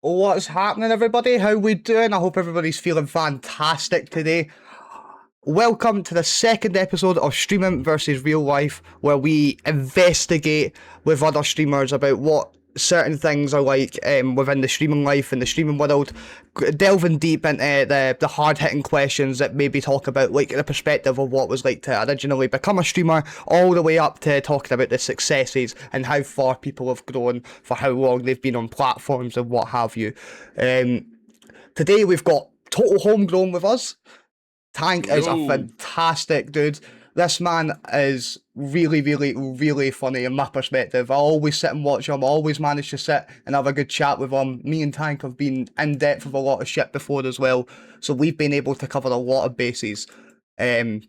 What's happening, everybody? How we doing? I hope everybody's feeling fantastic today. Welcome to the second episode of Streaming versus Real Life, where we investigate with other streamers about what certain things are like within the streaming life and the streaming world, delving deep into the hard-hitting questions that maybe talk about like the perspective of what it was like to originally become a streamer, all the way up to talking about the successes and how far people have grown, for how long they've been on platforms and what have you. Um, Today we've got Total Homegrown with us. Tank Yo, is a yo. fantastic dude. This man is really, really, really funny in my perspective. I always sit and watch him. I always manage to sit and have a good chat with him. Me and Tank have been in depth of a lot of shit before as well, so we've been able to cover a lot of bases. Um,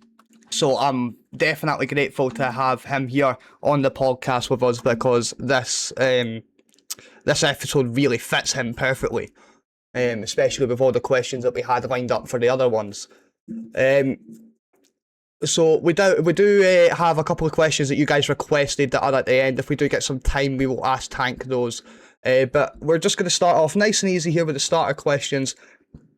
so I'm definitely grateful to have him here on the podcast with us because this episode really fits him perfectly. Especially with all the questions that we had lined up for the other ones. Um, so we do have a couple of questions that you guys requested that are at the end. If we do get some time, we will ask Tank those. But we're just going to start off nice and easy here with the starter questions.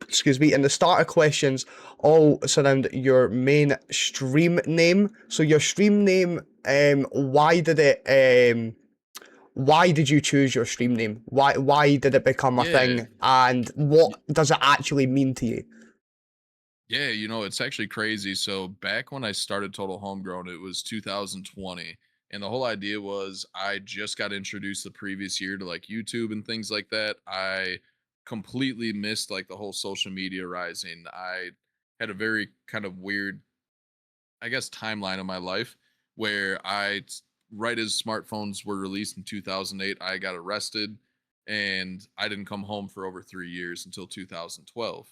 Excuse me, and the starter questions all surround your main stream name. So your stream name, why did you choose your stream name? Why did it become a Yeah. thing? And what does it actually mean to you? Yeah, it's actually crazy. So back when I started Total Homegrown, it was 2020. And the whole idea was I just got introduced the previous year to like YouTube and things like that. I completely missed like the whole social media rising. I had a very kind of weird, I guess, timeline of my life where right as smartphones were released in 2008, I got arrested and I didn't come home for over 3 years until 2012.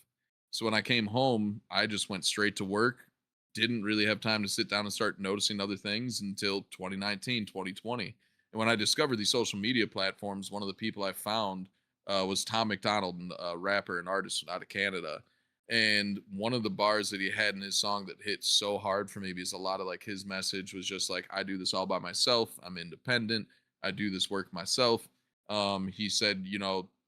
So when I came home, I just went straight to work, didn't really have time to sit down and start noticing other things until 2019, 2020. And when I discovered these social media platforms, one of the people I found was Tom McDonald, a rapper and artist out of Canada. And one of the bars that he had in his song that hit so hard for me, because a lot of like his message was just like, I do this all by myself. I'm independent. I do this work myself. He said,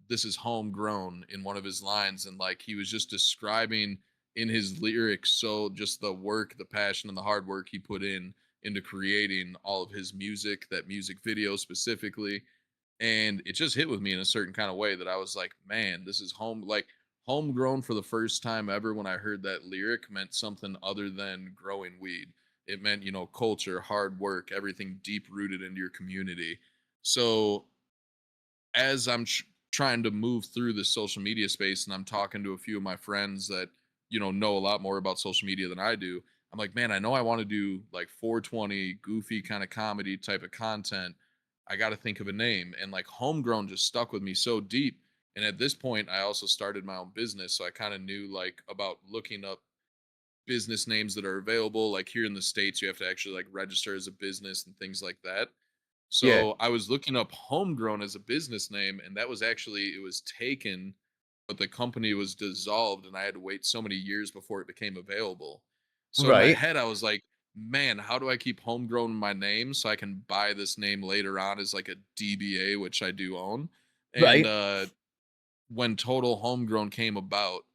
this is homegrown in one of his lines. And like he was just describing in his lyrics, so just the work, the passion, and the hard work he put in into creating all of his music, that music video specifically. And it just hit with me in a certain kind of way that I was like, man, this is homegrown for the first time ever. When I heard that lyric, meant something other than growing weed. It meant, culture, hard work, everything deep rooted into your community. So as I'm trying to move through this social media space and I'm talking to a few of my friends that, know a lot more about social media than I do, I'm like, man, I know I want to do like 420 goofy kind of comedy type of content. I got to think of a name. And like homegrown just stuck with me so deep. And at this point, I also started my own business. So I kind of knew like about looking up business names that are available. Like here in the States, you have to actually like register as a business and things like that. Yeah. So I was looking up homegrown as a business name, and that was actually, it was taken, but the company was dissolved, and I had to wait so many years before it became available. So in my Right. head, I was like, man, how do I keep homegrown in my name so I can buy this name later on as like a DBA, which I do own? And Right. when Total Homegrown came about,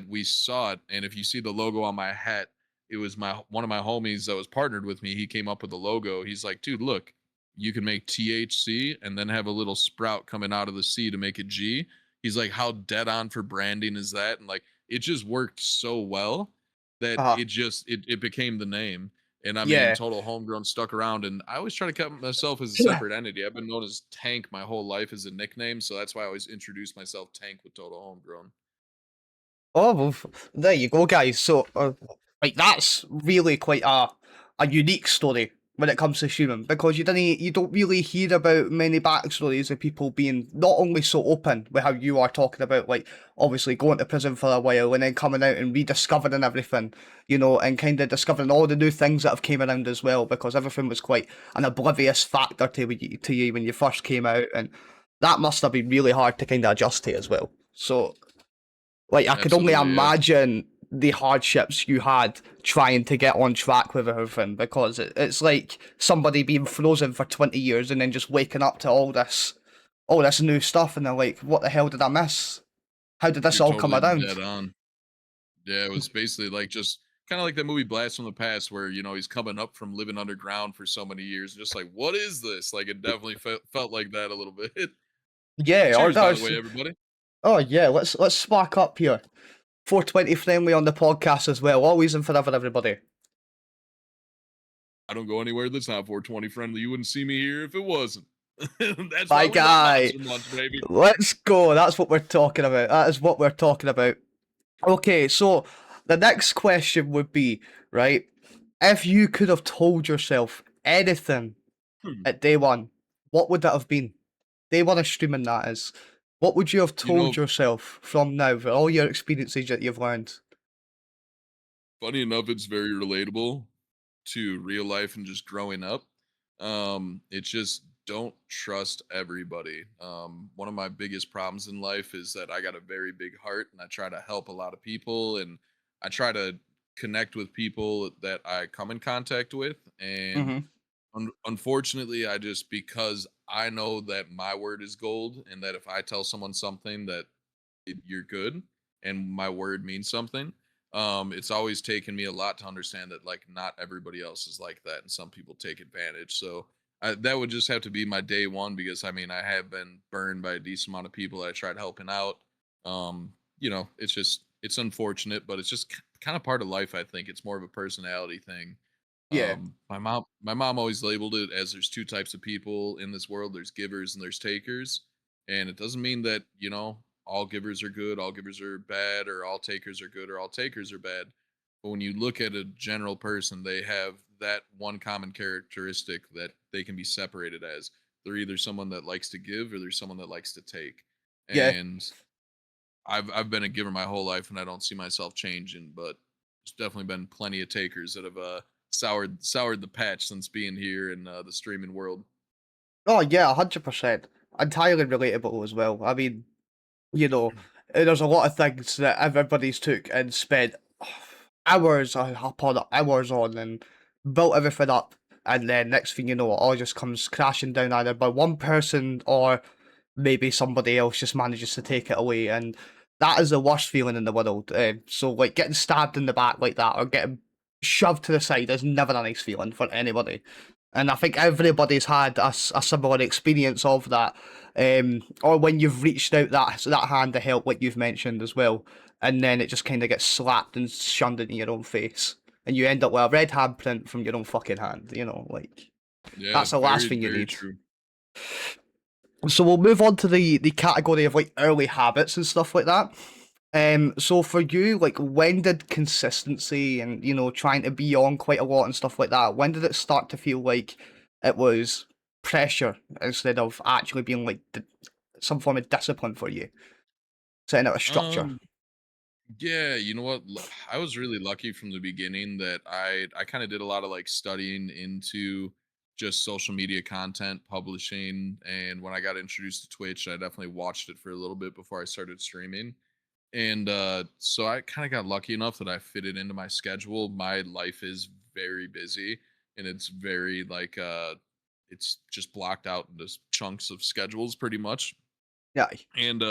we saw it, and if you see the logo on my hat, it was my one of my homies that was partnered with me. He came up with the logo. He's like, dude, look, you can make THC and then have a little sprout coming out of the C to make a G. He's like, how dead on for branding is that? And like, it just worked so well that Uh, it became the name. And I mean, yeah. Total Homegrown stuck around, and I always try to keep myself as a separate entity. I've been known as Tank my whole life as a nickname, so that's why I always introduce myself Tank with Total Homegrown. Oh, well, there you go, guys. So, like, that's really quite a unique story when it comes to streaming because you don't really hear about many backstories of people being not only so open with how you are talking about, like, obviously going to prison for a while and then coming out and rediscovering everything, and kind of discovering all the new things that have came around as well because everything was quite an oblivious factor to you when you first came out, and that must have been really hard to kind of adjust to as well. So. Like, I could only Absolutely, yeah. imagine the hardships you had trying to get on track with everything because it's like somebody being frozen for 20 years and then just waking up to all this. oh, that's new stuff, and they're like, what the hell did I miss? How did this You're all come totally around? dead on. Yeah, it was basically like just kind of like that movie Blast from the Past, where he's coming up from living underground for so many years, just like, what is this? Like, it definitely felt like that a little bit. Yeah, or Cheers, by the does. way, everybody. Oh yeah, let's spark up here. 420 friendly on the podcast as well. Always and forever, everybody. I don't go anywhere that's not 420 friendly. You wouldn't see me here if it wasn't. That's why My we love guy. Monster Munch, baby. Let's go. That's what we're talking about. That is what we're talking about. Okay, so the next question would be, right? If you could have told yourself anything Hmm. at day one, what would that have been? Day one of streaming, that is. What would you have You told know, yourself from now for all your experiences that you've learned? funny enough, it's very relatable to real life and just growing up. It's just don't trust everybody. One of my biggest problems in life is that I got a very big heart and I try to help a lot of people and I try to connect with people that I come in contact with. And Mm-hmm. unfortunately, I just, because I know that my word is gold and that if I tell someone something that you're good and my word means something, it's always taken me a lot to understand that like not everybody else is like that and some people take advantage. So that would just have to be my day one, because I mean I have been burned by a decent amount of people that I tried helping out. It's just, it's unfortunate, but it's just kind of part of life. I think it's more of a personality thing. Yeah. My mom always labeled it as there's two types of people in this world. There's givers and there's takers. And it doesn't mean that, all givers are good, all givers are bad, or all takers are good, or all takers are bad. But when you look at a general person, they have that one common characteristic that they can be separated as. They're either someone that likes to give or they're someone that likes to take. Yeah. And I've been a giver my whole life, and I don't see myself changing. But there's definitely been plenty of takers that have soured the patch since being here in the streaming world. Oh yeah, 100%. Entirely relatable as well. I mean, you know, there's a lot of things that everybody's took and spent hours upon hours on and built everything up, and then next thing you know, it all just comes crashing down either by one person or maybe somebody else just manages to take it away, and that is the worst feeling in the world. So like getting stabbed in the back like that or getting shoved to the side is never a nice feeling for anybody. And I think everybody's had a similar experience of that, or when you've reached out that hand to help, like you've mentioned as well, and then it just kind of gets slapped and shunned into your own face, and you end up with a red handprint from your own fucking hand. Like Yeah, that's the last very, thing you very need. true. So we'll move on to the category of like early habits and stuff like that. So for you, like when did consistency and trying to be on quite a lot and stuff like that, when did it start to feel like it was pressure instead of actually being like some form of discipline for you, setting out a structure? Um, Yeah, you know what? I was really lucky from the beginning that I kind of did a lot of like studying into just social media content publishing, and when I got introduced to Twitch, I definitely watched it for a little bit before I started streaming. And so I kind of got lucky enough that I fit it into my schedule. My life is very busy and it's very like it's just blocked out into chunks of schedules pretty much. Yeah, And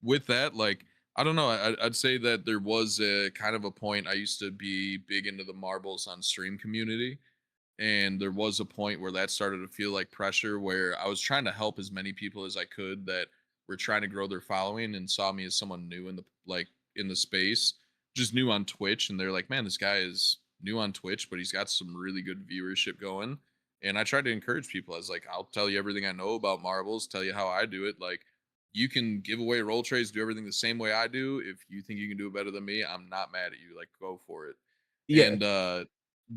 with that, like, I don't know, I'd say that there was a kind of a point. I used to be big into the marbles on stream community, and there was a point where that started to feel like pressure, where I was trying to help as many people as I could that were trying to grow their following and saw me as someone new in the space, just new on Twitch, and they're like, man, this guy is new on Twitch, but he's got some really good viewership going. And I tried to encourage people. I was like, I'll tell you everything I know about marbles, tell you how I do it. Like, you can give away roll trays, do everything the same way I do. If you think you can do it better than me, I'm not mad at you. Like, go for it. yeah, And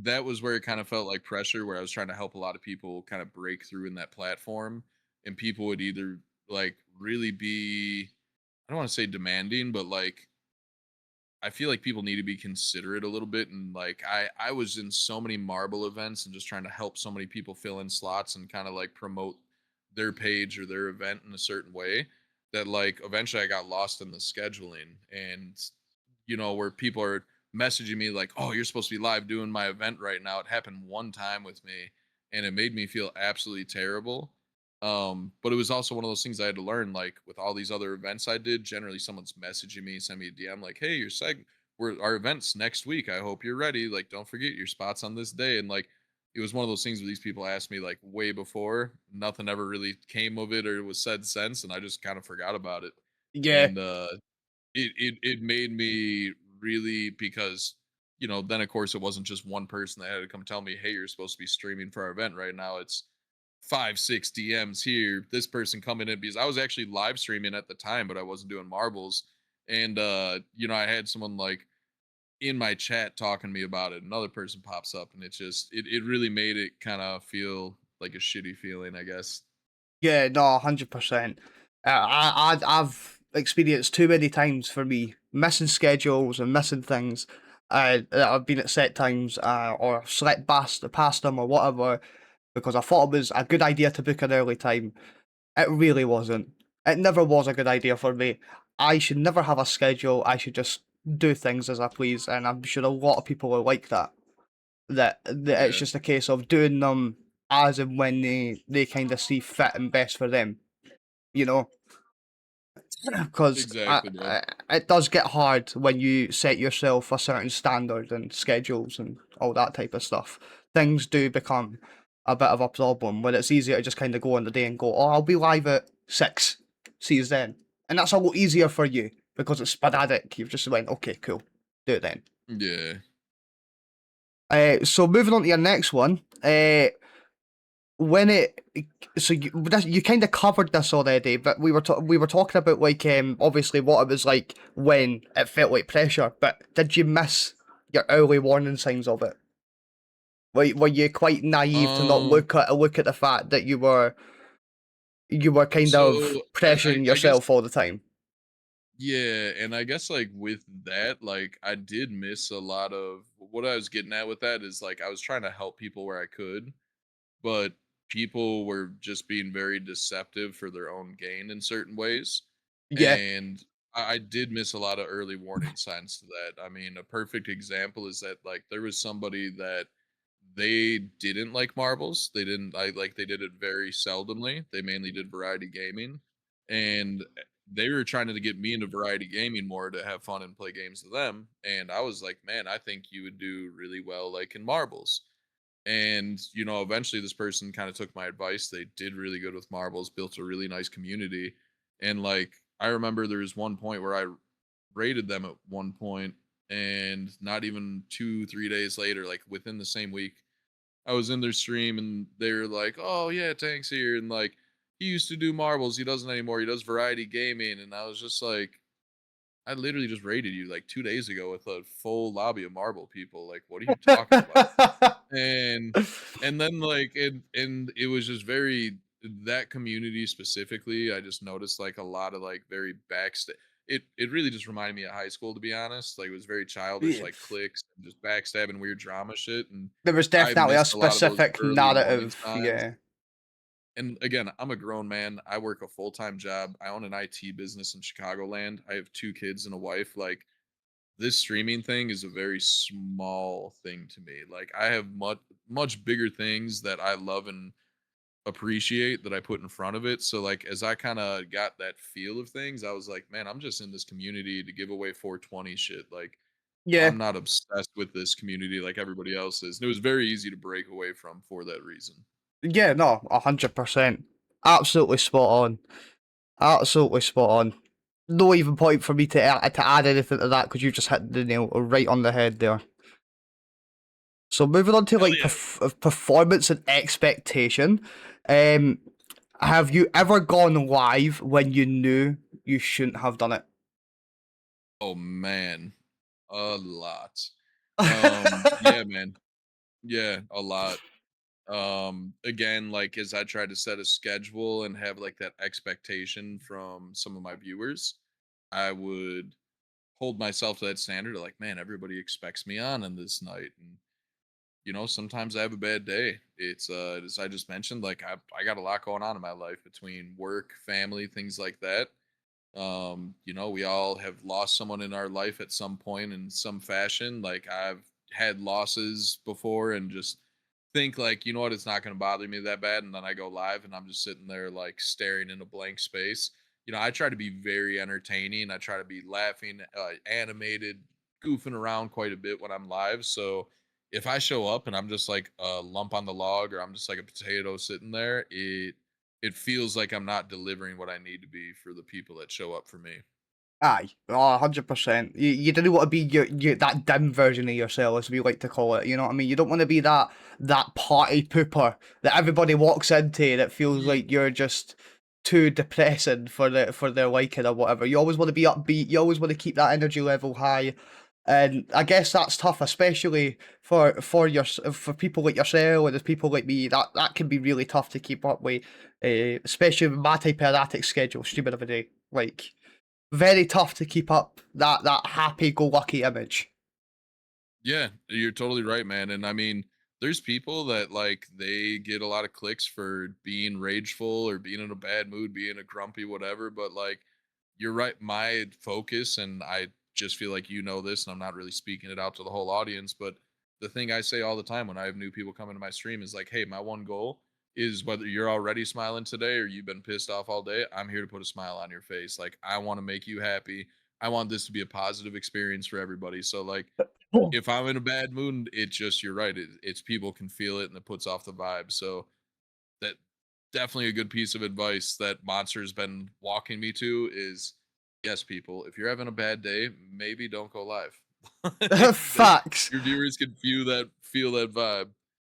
that was where it kind of felt like pressure, where I was trying to help a lot of people kind of break through in that platform. And people would either like really be, I don't want to say demanding, but like I feel like people need to be considerate a little bit. And like I was in so many marble events and just trying to help so many people fill in slots and kind of like promote their page or their event in a certain way, that like eventually I got lost in the scheduling. And where people are messaging me like, oh, you're supposed to be live doing my event right now. It happened one time with me and it made me feel absolutely terrible. But it was also one of those things I had to learn, like with all these other events I did, generally someone's messaging me, send me a DM like, "Hey, our events next week. I hope you're ready. Like, don't forget your spots on this day." And like it was one of those things where these people asked me like way before. Nothing ever really came of it or was said since, and I just kind of forgot about it. Yeah, And it made me really, because then of course it wasn't just one person that had to come tell me, "Hey, you're supposed to be streaming for our event right now." It's 5 6 DMs here, this person coming in, because I was actually live streaming at the time, but I wasn't doing marbles. And I had someone like in my chat talking to me about it. Another person pops up, and it really made it kind of feel like a shitty feeling, I guess. yeah, no, 100%. I've experienced too many times for me missing schedules and missing things that I've been at set times or slept past them or whatever because I thought it was a good idea to book an early time. It really wasn't. It never was a good idea for me. I should never have a schedule. I should just do things as I please, and I'm sure a lot of people are like that. That it's Yeah, just a case of doing them as and when they kind of see fit and best for them. You know, because exactly, bro. it does get hard when you set yourself a certain standard and schedules and all that type of stuff. Things do become a bit of a problem when it's easier to just kind of go on the day and go, oh, I'll be live at 6. See you then. And that's a lot easier for you because it's sporadic. You've just went, okay, cool, do it then. Yeah. So moving on to your next one. When it so you kind of covered this already, but we were talking about like obviously what it was like when it felt like pressure. But did you miss your early warning signs of it? Were you quite naive to not Um. look at the fact that you were kind of So pressuring I guess, yourself all the time? yeah, and I guess like with that, like I did miss a lot of what I was getting at with that is like I was trying to help people where I could, but people were just being very deceptive for their own gain in certain ways. Yeah, And I did miss a lot of early warning signs to that. I mean, a perfect example is that like there was somebody that they didn't like marbles. They didn't I like they did it very seldomly. They mainly did variety gaming. And they were trying to get me into variety gaming more to have fun and play games with them. And I was like, man, I think you would do really well like in marbles. And eventually this person kind of took my advice. They did really good with marbles, built a really nice community. And like I remember there was one point where I rated them at one point, and not even 2 3 days later, like within the same week, I was in their stream and they were like, "Oh yeah, Tank's here," and like he used to do marbles, he doesn't anymore. He does variety gaming, and I was just like, I literally just rated you like 2 days ago with a full lobby of marble people. Like, what are you talking about? And then like and it was just very, that community specifically, I just noticed like a lot of like very backstab. It really just reminded me of high school, to be honest. Like it was very childish, Yeah, like cliques and just backstabbing weird drama shit. And there was I definitely a missed a lot of those specific early warning narrative. signs. Yeah, And again, I'm a grown man. I work a full-time job. I own an IT business in Chicagoland. I have 2 kids and a wife. Like this streaming thing is a very small thing to me. Like I have much bigger things that I love and appreciate that I put in front of it. So like as I kind of got that feel of things, I was like, man, I'm just in this community to give away 420 shit. Like yeah. I'm not obsessed with this community like everybody else is. And it was very easy to break away from for that reason. Yeah, no, 100%. Absolutely spot on. Absolutely spot on. No even point for me to add anything to that because you just hit the nail right on the head there. So moving on to Hell like yeah. performance and expectation. Um, have you ever gone live when you knew you shouldn't have done it? Oh man, a lot. Yeah, man. Yeah, a lot. Again, like as I try to set a schedule and have like that expectation from some of my viewers, I would hold myself to that standard of like, man, everybody expects me on this night. And sometimes I have a bad day. It's as I just mentioned, like I got a lot going on in my life between work, family, things like that. We all have lost someone in our life at some point in some fashion. Like I've had losses before, and just think like, you know what, it's not going to bother me that bad, and then I go live and I'm just sitting there like staring into blank space. I try to be very entertaining. I try to be laughing, animated, goofing around quite a bit when I'm live. So if I show up and I'm just like a lump on the log, or I'm just like a potato sitting there, it feels like I'm not delivering what I need to be for the people that show up for me. Aye, 100%. You don't want to be your that dim version of yourself, as we like to call it. You know what I mean? You don't want to be that party pooper that everybody walks into that feels Ye- like you're just too depressing for their liking or whatever. You always want to be upbeat. You always want to keep that energy level high. And I guess that's tough, especially for people like yourself and there's people like me. That can be really tough to keep up with, especially with my type of erratic schedule, streaming every day. Like very tough to keep up that happy-go-lucky image. Yeah, you're totally right, man. And I mean, there's people that like they get a lot of clicks for being rageful or being in a bad mood, being a grumpy, whatever. But like, you're right. My focus, and I just feel like you know this, and I'm not really speaking it out to the whole audience, but the thing I say all the time when I have new people come into my stream is like, hey, my one goal is whether you're already smiling today or you've been pissed off all day, I'm here to put a smile on your face. Like, I want to make you happy. I want this to be a positive experience for everybody. So, like, Oh. if I'm in a bad mood, it's just you're right. It's people can feel it and it puts off the vibe. So that definitely a good piece of advice that Monster's been walking me to is yes, people, if you're having a bad day, maybe don't go live. They, Facts. your viewers can feel that vibe.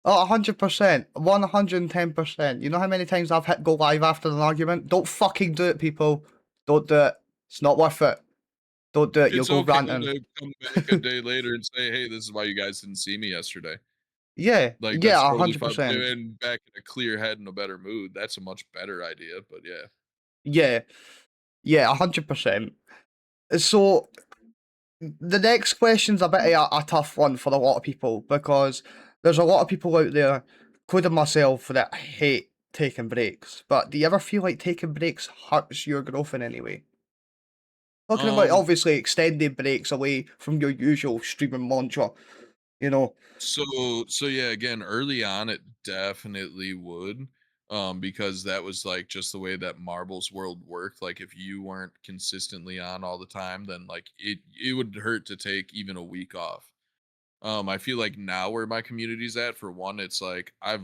Oh, 100%. 110%. You know how many times I've hit go live after an argument? Don't fucking do it, people. Don't do it. It's not worth it. Don't do it. You'll It's go okay ranting. to come back a day later and say, hey, this is why you guys didn't see me yesterday. Yeah, Like yeah, that's totally fine. 100%. And back in a clear head and a better mood. That's a much better idea. But yeah. Yeah, yeah, 100%. So the next question's a bit of a tough one for a lot of people because there's a lot of people out there, including myself, that hate taking breaks. But do you ever feel like taking breaks hurts your growth in any way? Talking about Um, obviously extended breaks away from your usual streaming mantra, you know. so yeah, again, early on it definitely would. Because that was like just the way that Marvel's world worked. Like if you weren't consistently on all the time, then like it would hurt to take even a week off. I feel like now where my community's at, for one, it's like I've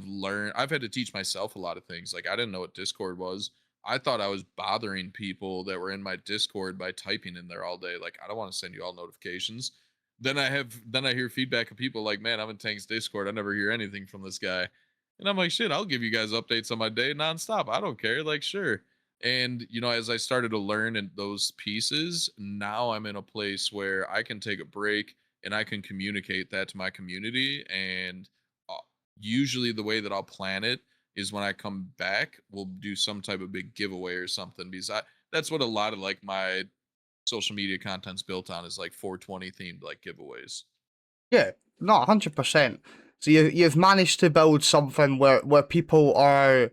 had to teach myself a lot of things. Like I didn't know what Discord was. I thought I was bothering people that were in my Discord by typing in there all day. Like I don't want to send you all notifications. Then I hear feedback of people like, man, I'm in Tank's Discord. I never hear anything from this guy. And I'm like, shit, I'll give you guys updates on my day nonstop. I don't care. Like, sure. And as I started to learn in those pieces, now I'm in a place where I can take a break and I can communicate that to my community. And uh, usually, the way that I'll plan it is when I come back, we'll do some type of big giveaway or something. Because that's what a lot of like my social media content's built on is like 420 themed like giveaways. Yeah, no, 100%. So you've managed to build something where people are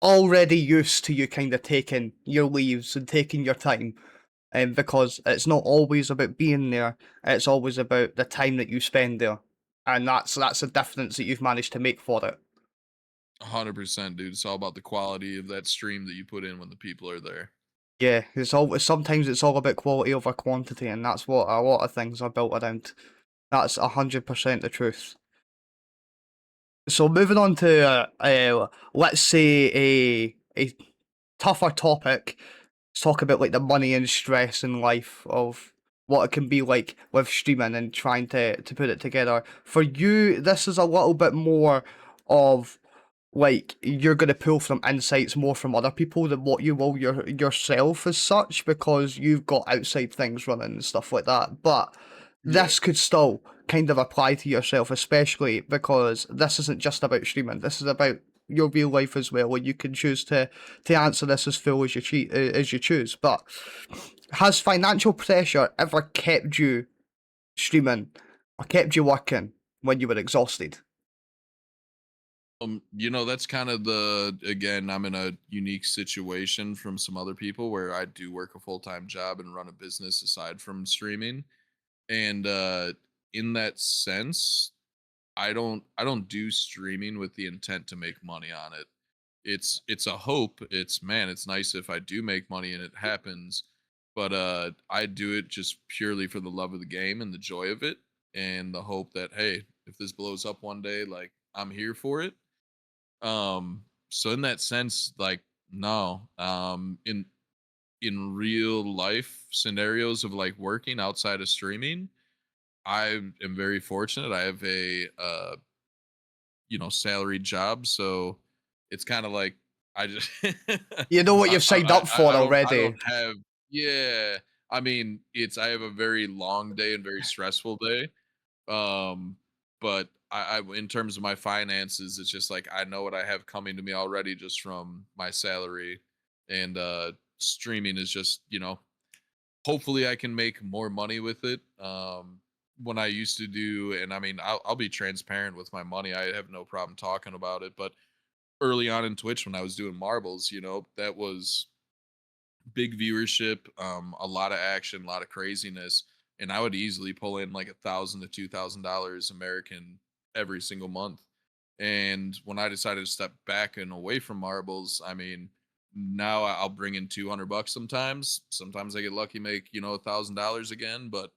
already used to you kind of taking your leaves and taking your time. Because it's not always about being there, it's always about the time that you spend there. And that's a difference that you've managed to make for it. 100%, dude. It's all about the quality of that stream that you put in when the people are there. Yeah, sometimes it's all about quality over quantity, and that's what a lot of things are built around. That's 100% the truth. So moving on to let's say a tougher topic. Let's talk about like the money and stress in life of what it can be like with streaming and trying to put it together. For you, this is a little bit more of like you're gonna pull from insights more from other people than what you will yourself as such because you've got outside things running and stuff like that. But Yeah. this could still kind of apply to yourself, especially because this isn't just about streaming. This is about your real life as well, and you can choose to answer this as full as as you choose. But has financial pressure ever kept you streaming or kept you working when you were exhausted? That's kind of again, I'm in a unique situation from some other people where I do work a full-time job and run a business aside from streaming. And in that sense, I don't do streaming with the intent to make money on it. It's a hope. It's man, it's nice if I do make money and it happens, but I do it just purely for the love of the game and the joy of it and the hope that hey, if this blows up one day, like I'm here for it. So in that sense, like no, in real life scenarios of like working outside of streaming, I am very fortunate. I have a salaried job, so it's kind of like I just You know what you've signed up for I already. don't have yeah. I mean, I have a very long day and very stressful day. Um, but I in terms of my finances, it's just like I know what I have coming to me already just from my salary, and streaming is just hopefully I can make more money with it. When I used to do, and I mean, I'll be transparent with my money. I have no problem talking about it. But early on in Twitch, when I was doing marbles, that was big viewership, a lot of action, a lot of craziness, and I would easily pull in like $1,000 to $2,000 American every single month. And when I decided to step back and away from marbles, I mean, now I'll bring in 200 bucks sometimes. Sometimes I get lucky, make $1,000 again. But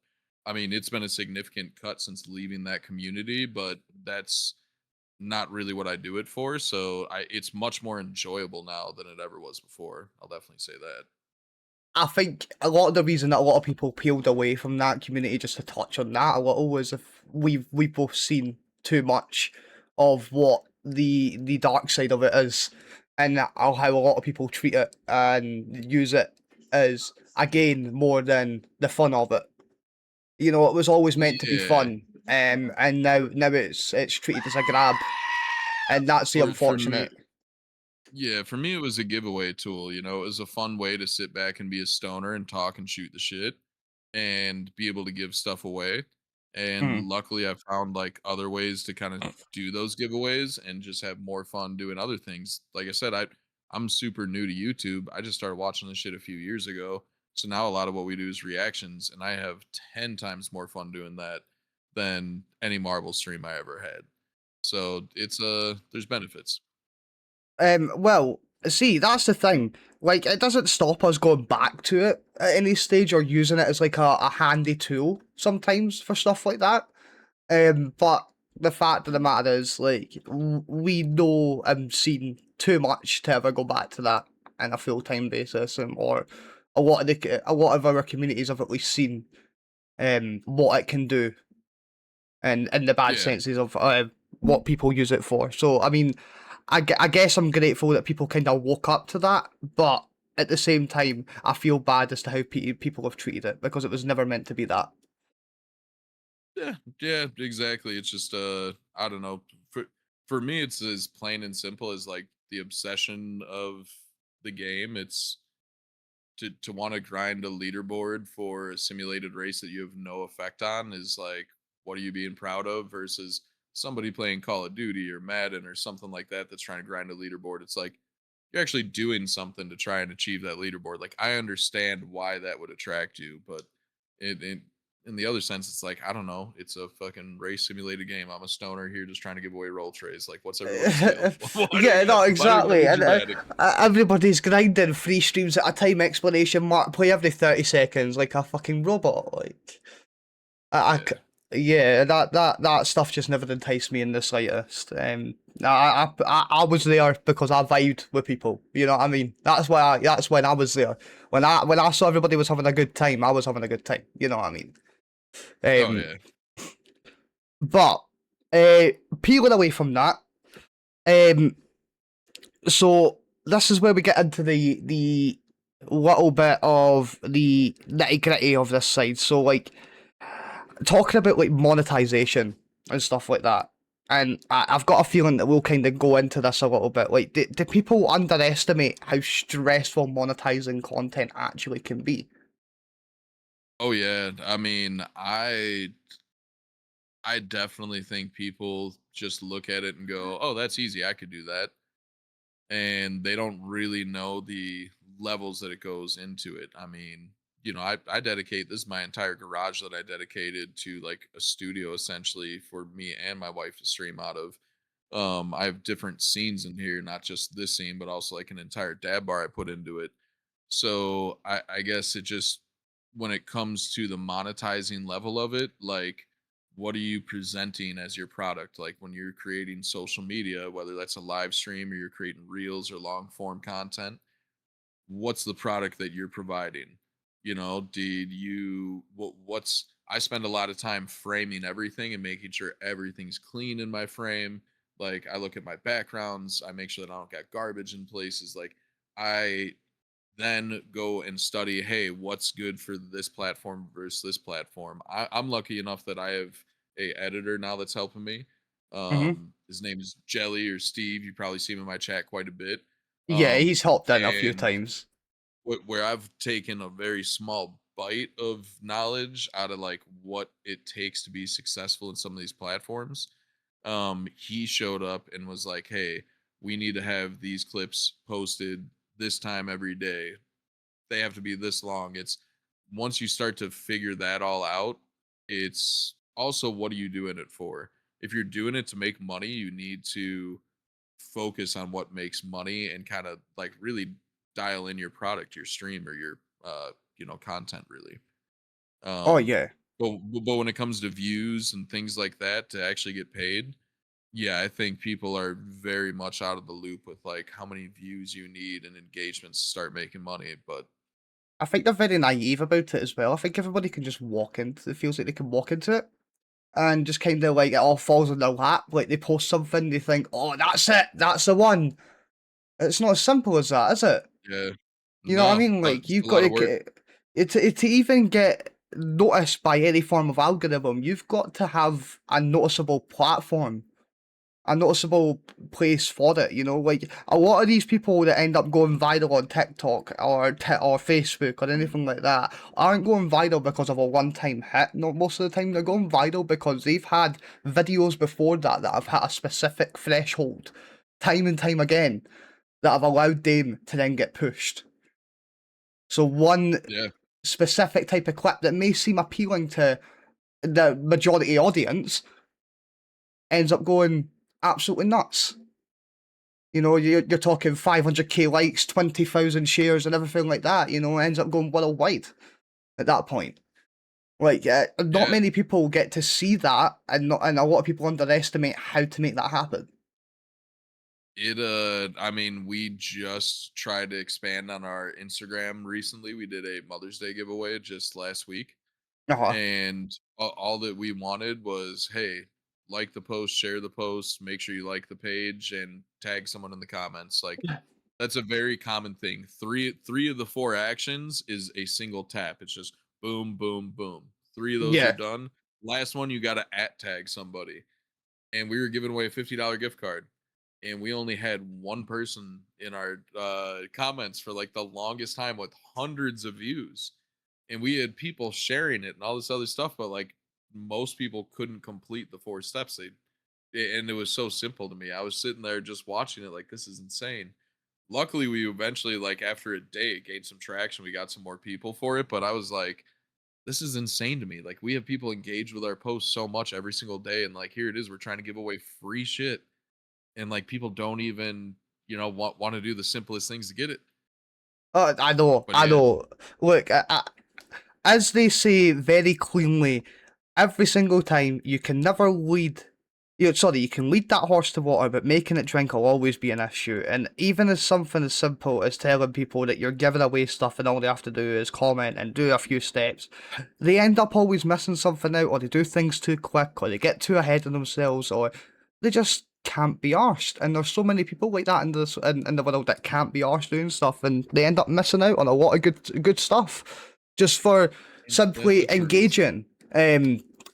I mean, it's been a significant cut since leaving that community. But that's not really what I do it for. So it's much more enjoyable now than it ever was before. I'll definitely say that. I think a lot of the reason that a lot of people peeled away from that community, just to touch on that a little, was if we've both seen too much of what the dark side of it is, and how a lot of people treat it and use it as a gain more than the fun of it. You know, it was always meant to be Yeah. fun, and now it's treated as a grab, and that's the For me, unfortunate. yeah, for me it was a giveaway tool. It was a fun way to sit back and be a stoner and talk and shoot the shit and be able to give stuff away. And Mm. luckily I found like other ways to kind of do those giveaways and just have more fun doing other things. Like I said, I'm super new to YouTube. I just started watching this shit a few years ago. So now a lot of what we do is reactions, and I have 10 times more fun doing that than any Marvel stream I ever had. So it's there's benefits. Well, see, that's the thing. Like, it doesn't stop us going back to it at any stage or using it as like a handy tool sometimes for stuff like that. But the fact of the matter is, like, we know and seen too much to ever go back to that on a full time basis, or a lot of our communities have at least seen what it can do, and in the bad Yeah. senses of what people use it for. So, I mean, I guess I'm grateful that people kind of woke up to that, but at the same time, I feel bad as to how people have treated it because it was never meant to be that. Yeah, yeah, exactly. It's just I don't know. For me it's as plain and simple as like the obsession of the game. It's to want to grind a leaderboard for a simulated race that you have no effect on is like what are you being proud of versus somebody playing Call of Duty or Madden or something like that that's trying to grind a leaderboard. It's like you're actually doing something to try and achieve that leaderboard. Like I understand why that would attract you, but it in the other sense, it's like I don't know. It's a fucking race simulated game. I'm a stoner here, just trying to give away roll trays. Like, what's everybody's deal? Yeah, no, Why do we gotta exactly. be And dramatic? everybody's grinding 3 streams at a time! Explanation mark. Play every 30 seconds like a fucking robot. Like, Yeah. yeah, that stuff just never enticed me in the slightest. I was there because I vibed with people. You know what I mean? That's when I was there. When I saw everybody was having a good time, I was having a good time. You know what I mean? Oh Um, yeah. but uh, peeling away from that, um, so this is where we get into the little bit of the nitty gritty of this side. So like talking about like monetization and stuff like that. And I've got a feeling that we'll kind of go into this a little bit. Like, do people underestimate how stressful monetizing content actually can be? Oh yeah. I mean, I definitely think people just look at it and go, "Oh, that's easy. I could do that." And they don't really know the levels that it goes into it. I mean, I dedicate this is my entire garage that I dedicated to like a studio essentially for me and my wife to stream out of. I have different scenes in here, not just this scene, but also like an entire dab bar I put into it. So I guess it just when it comes to the monetizing level of it, like what are you presenting as your product? Like when you're creating social media, whether that's a live stream or you're creating reels or long form content, what's the product that you're providing? Did you what's I spend a lot of time framing everything and making sure everything's clean in my frame. Like I look at my backgrounds, I make sure that I don't got garbage in places. Like I then go and study, hey, what's good for this platform versus this platform. I'm lucky enough that I have a editor now that's helping me. Mm-hmm. His name is Jelly or Steve. You probably see him in my chat quite a bit. Yeah, he's hopped in a few And times. where I've taken a very small bite of knowledge out of like what it takes to be successful in some of these platforms. He showed up and was like, "Hey, we need to have these clips posted this time every day. They have to be this long." It's once you start to figure that all out, it's also what are you doing it for? If you're doing it to make money, you need to focus on what makes money and kind of like really dial in your product, your stream or your content really. Oh Um yeah. but when it comes to views and things like that to actually get paid, yeah, I think people are very much out of the loop with like how many views you need and engagements to start making money. But I think they're very naive about it as well. I think everybody can just walk into it, feels like they can walk into it and just kind of like it all falls in their lap. Like they post something, they think, oh, that's it, that's the one. It's not as simple as that, is it? yeah, You know what I no, mean? Like it's you've a got lot to of work. to even get noticed by any form of algorithm, you've got to have a noticeable platform, a noticeable place for it. You know, like a lot of these people that end up going viral on TikTok or Facebook or anything like that aren't going viral because of a one-time hit. No, most of the time they're going viral because they've had videos before that have hit a specific threshold, time and time again, that have allowed them to then get pushed. So one Yeah, specific type of clip that may seem appealing to the majority audience ends up going absolutely nuts. You know, you're talking 500k likes, 20,000 shares, and everything like that. You know, ends up going worldwide at that point. Like, not yeah. many people get to see that, and a lot of people underestimate how to make that happen. I mean, we just tried to expand on our Instagram recently. We did a Mother's Day giveaway just last week. Uh huh. And all that we wanted was, hey, like the post, share the post, make sure you like the page, and tag someone in the comments. Like that's a very common thing. Three of the four actions is a single tap. It's just boom, boom, boom. Three of those are Yeah. done. Last one, you got to at tag somebody. And we were giving away a $50 gift card, and we only had one person in our comments for like the longest time with hundreds of views, and we had people sharing it and all this other stuff, but like most people couldn't complete the four steps and it was so simple to me. I was sitting there just watching it like this is insane. Luckily we eventually, like after a day, gained some traction. We got some more people for it, but I was like, this is insane to me. Like we have people engaged with our posts so much every single day, and like here it is, we're trying to give away free shit, and like people don't even want to do the simplest things to get it. I know. But I yeah, know. Look, as they say very cleanly, every single time you can never lead. Sorry, you can lead that horse to water, but making it drink will always be an issue. And even as something as simple as telling people that you're giving away stuff and all they have to do is comment and do a few steps, they end up always missing something out, or they do things too quick, or they get too ahead of themselves, or they just can't be arsed. And there's so many people like that in the world that can't be arsed doing stuff, and they end up missing out on a lot of good stuff just for and that's the simply truth. engaging.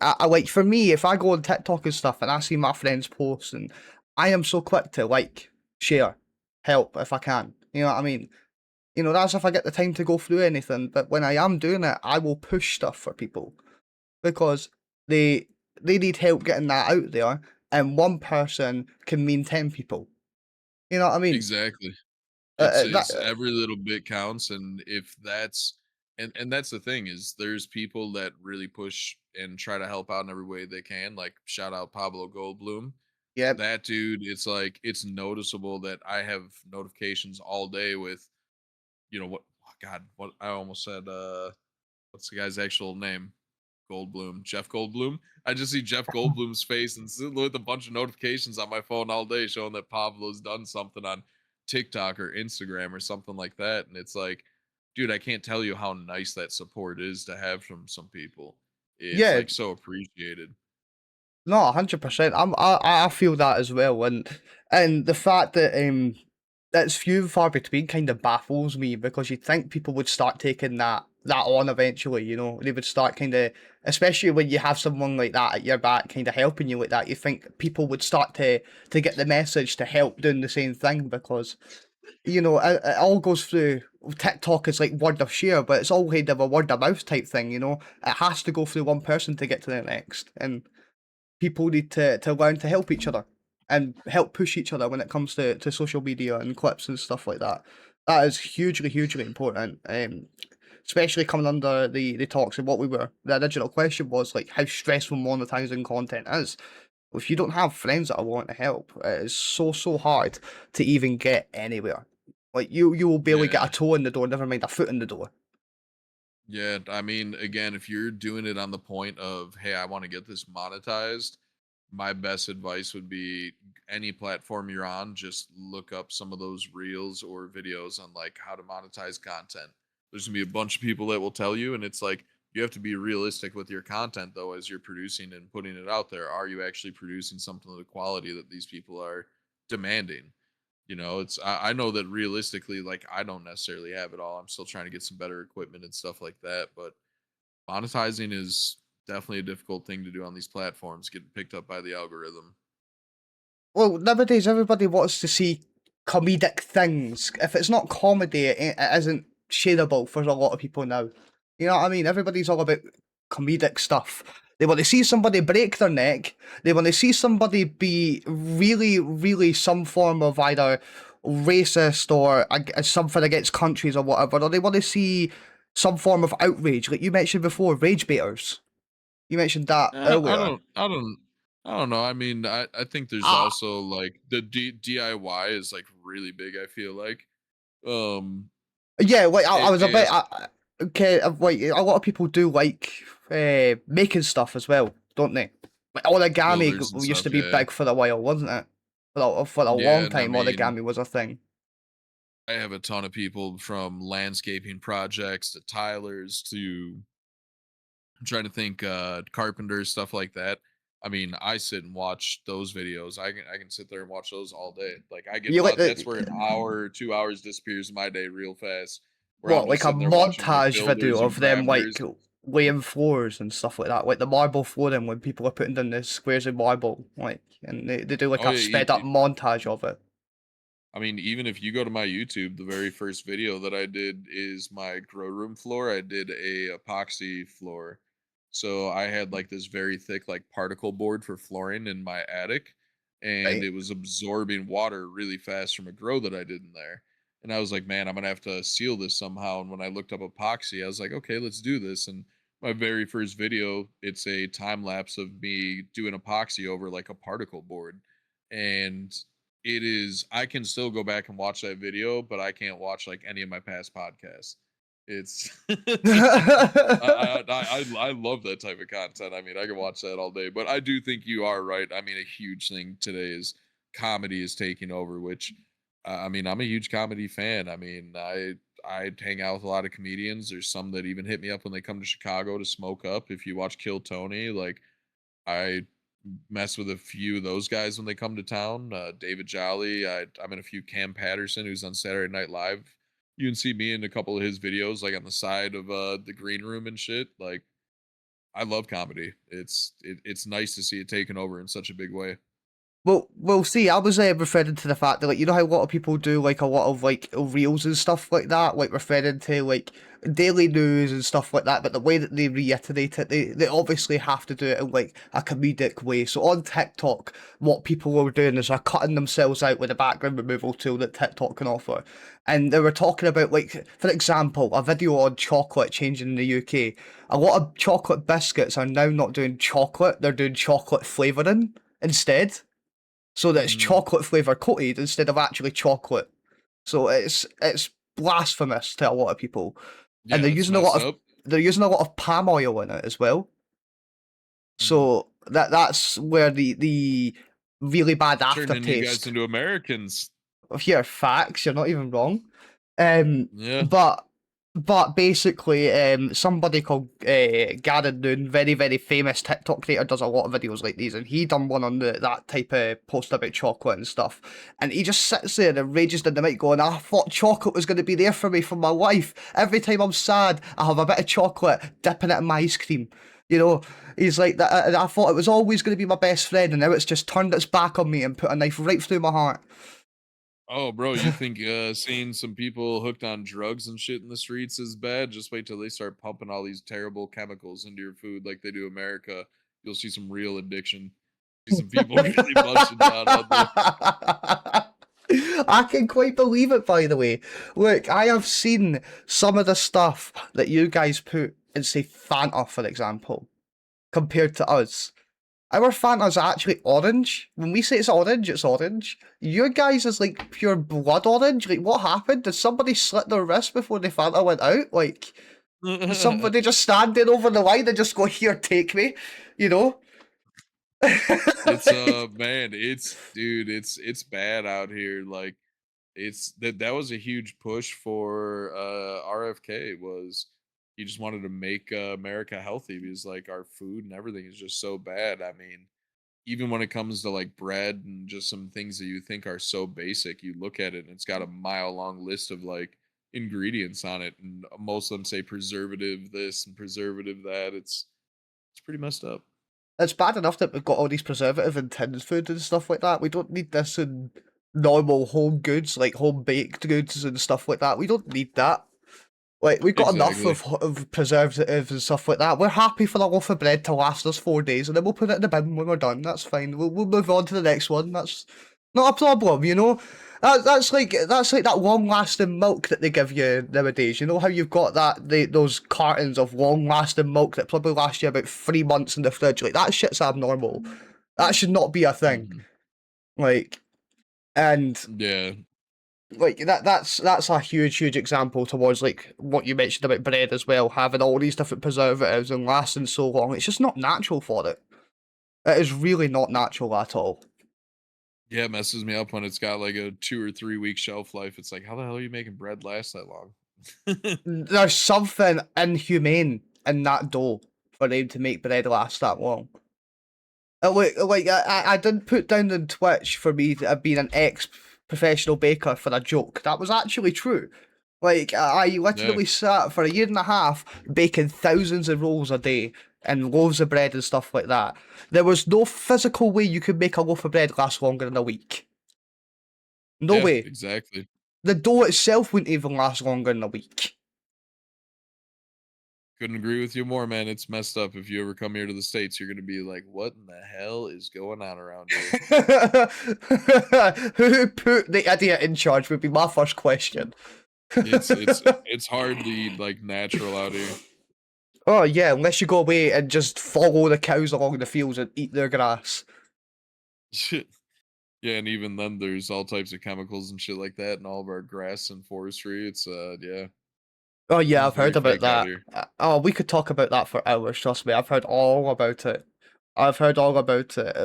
I like for me, if I go on TikTok and stuff and I see my friends post, and I am so quick to like, share, help if I can. You know what I mean? You know, that's if I get the time to go through anything. But when I am doing it, I will push stuff for people because they they need help getting that out there, and one person can mean 10 people. You know what I mean? Exactly. That It's every little bit counts, and if that's And that's the thing is there's people that really push and try to help out in every way they can, like shout out Pablo Goldblum. Yep. That dude, it's like it's noticeable that I have notifications all day with, what, oh God, what I almost said, what's the guy's actual name? Goldblum, Jeff Goldblum. I just see Jeff Goldblum's face and with a bunch of notifications on my phone all day showing that Pablo's done something on TikTok or Instagram or something like that. And it's like, dude, I can't tell you how nice that support is to have from some people. It's Yeah, like so appreciated. no, 100%. I feel that as well, and the fact that it's few and far between kind of baffles me because you'd think people would start taking that on eventually. You know, they would start kind of, especially when you have someone like that at your back, kind of helping you like that. You think people would start to get the message to help doing the same thing because it all goes through. TikTok is like word of share, but it's all kind of a word of mouth type thing. You know, it has to go through one person to get to the next, and people need to learn to help each other and help push each other when it comes to social media and clips and stuff like that. That is hugely, hugely important. Especially coming under the talks of the original question was like how stressful monetizing content is. If you don't have friends that are wanting to help, it is so hard to even get anywhere. Like you will barely get a Yeah. toe in the door, never mind a foot in the door. Yeah. I mean, again, if you're doing it on the point of, hey, I want to get this monetized, my best advice would be any platform you're on, just look up some of those reels or videos on like how to monetize content. There's gonna be a bunch of people that will tell you, and it's like you have to be realistic with your content though as you're producing and putting it out there. Are you actually producing something of the quality that these people are demanding? I know that realistically, like I don't necessarily have it all. I'm still trying to get some better equipment and stuff like that, but monetizing is definitely a difficult thing to do on these platforms, getting picked up by the algorithm. Well, nowadays everybody wants to see comedic things. If it's not comedy, it isn't shareable for a lot of people now. You know what I mean? Everybody's all about comedic stuff. They want to see somebody break their neck. They want to see somebody be really, really some form of either racist or something against countries or whatever. Or they want to see some form of outrage, like you mentioned before, rage baiters. You mentioned that Eh, I earlier. don't I don't I don't know. I mean, I think there's Ah, also like the DIY is like really big, I feel like. Um yeah, like I it was a bit. is Okay, like a lot of people do like making stuff as well, don't they? Like origami builders and used to stuff, be yeah. big for a while, wasn't it? For a Yeah, long and I time, mean, origami was a thing. I have a ton of people from landscaping projects to tilers to I'm trying to think carpenters, stuff like that. I mean, I sit and watch those videos. I can sit there and watch those all day. Like I get a You like lot that's where an the hour, 2 hours disappears in my day real fast. Where I'm what, just like a sitting there watching like montage video builders and of them crafters. like laying floors and stuff like that, like the marble flooring when people are putting down the squares of marble, like, and they do like Oh a yeah, sped up montage of it. I mean, even if you go to my YouTube, the very first video that I did is my grow room floor. I did a epoxy floor. So I had like this very thick like particle board for flooring in my attic and Right? it was absorbing water really fast from a grow that I did in there. And I was like, man, I'm going to have to seal this somehow. And when I looked up epoxy, I was like, okay, let's do this. And my very first video, it's a time lapse of me doing epoxy over like a particle board. And it is I can still go back and watch that video, but I can't watch like any of my past podcasts. It's I love that type of content. I mean, I can watch that all day, but I do think you are right. I mean, a huge thing today is comedy is taking over, which I mean, I'm a huge comedy fan. I mean, I hang out with a lot of comedians. There's some that even hit me up when they come to Chicago to smoke up. If you watch Kill Tony, like I mess with a few of those guys when they come to town. David Jolly. I'm in a few Cam Patterson, who's on Saturday Night Live. You can see me in a couple of his videos, like on the side of the green room and shit. Like I love comedy. It's nice to see it taken over in such a big way. Well, see, I was referring to the fact that, like, you know how a lot of people do, like, a lot of, like, reels and stuff like that, like, referring to, like, daily news and stuff like that, but the way that they reiterate it, they obviously have to do it in, like, a comedic way. So on TikTok, what people were doing is they're cutting themselves out with a background removal tool that TikTok can offer. And they were talking about, like, for example, a video on chocolate changing in the UK. A lot of chocolate biscuits are now not doing chocolate, they're doing chocolate flavouring instead, so that it's Mm, chocolate flavour coated instead of actually chocolate. So it's blasphemous to a lot of people, and yeah, it's messed up. they're using a lot of palm oil in it as well. Mm. So that's where the really bad Turning you guys aftertaste. into Americans. Of your facts, you're not even wrong. Um, Yeah. but basically, somebody called Garen Noon, very very famous TikTok creator, does a lot of videos like these, and he done one on that type of post about chocolate and stuff. And he just sits there and rages in the mic, going, "I thought chocolate was going to be there for me for my life. Every time I'm sad, I have a bit of chocolate, dipping it in my ice cream." You know, he's like that. And I thought it was always going to be my best friend, and now it's just turned its back on me and put a knife right through my heart. Oh, bro, you think seeing some people hooked on drugs and shit in the streets is bad? Just wait till they start pumping all these terrible chemicals into your food like they do America. You'll see some real addiction. See some people really busting down out there. I can quite believe it, by the way. Look, I have seen some of the stuff that you guys put in, say, Fanta, for example, compared to us. Our Fanta's actually orange. When we say it's orange, it's orange. Your guys is like pure blood orange. Like, what happened? Did somebody slit their wrist before the Fanta went out? Like, was somebody just standing over the line and just go, "Here, take me," you know? It's man, it's dude, it's bad out here. Like it's that was a huge push for RFK was he just wanted to make America healthy because like our food and everything is just so bad. I mean, even when it comes to like bread and just some things that you think are so basic, you look at it and it's got a mile long list of like ingredients on it, and most of them say preservative this and preservative that. It's pretty messed up. It's bad enough that we've got all these preservative in tinned food and stuff like that. We don't need this in normal home goods, like home baked goods and stuff like that. We don't need that. Like, we've got enough Exactly. of preservatives and stuff like that. We're happy for a loaf of bread to last us 4 days, and then we'll put it in the bin when we're done. That's fine. We'll move on to the next one. That's not a problem, you know? That's like that long lasting milk that they give you nowadays. You know how you've got those cartons of long lasting milk that probably last you about 3 months in the fridge. Like, that shit's abnormal. That should not be a thing. Mhm. Like, and Yeah. like that's a huge example towards like what you mentioned about bread as well, having all these different preservatives and lasting so long. It's just not natural for it. It is really not natural at all. Yeah, it messes me up when it's got like a 2 or 3 week shelf life. It's like, how the hell are you making bread last that long? There's something inhumane in that dough for them to make bread last that long. I didn't put down on Twitch for me to have been an ex-professional baker for a joke. That was actually true. Like, I Yeah, literally sat for a year and a half baking thousands of rolls a day and loaves of bread and stuff like that. There was no physical way you could make a loaf of bread last longer than a week. No yeah, way. exactly. The dough itself wouldn't even last longer than a week. Couldn't agree with you more, man. It's messed up. If you ever come here to the States, you're gonna be like, what in the hell is going on around here? Who put the idiot in charge would be my first question. It's hard to eat like natural out here. Oh yeah, unless you go away and just follow the cows along the fields and eat their grass. Yeah, and even then there's all types of chemicals and shit like that in all of our grass and forestry. It's yeah, Oh yeah, it's I've very heard about fake out that. here. Oh, we could talk about that for hours, trust me. I've heard all about it. I've heard all about it.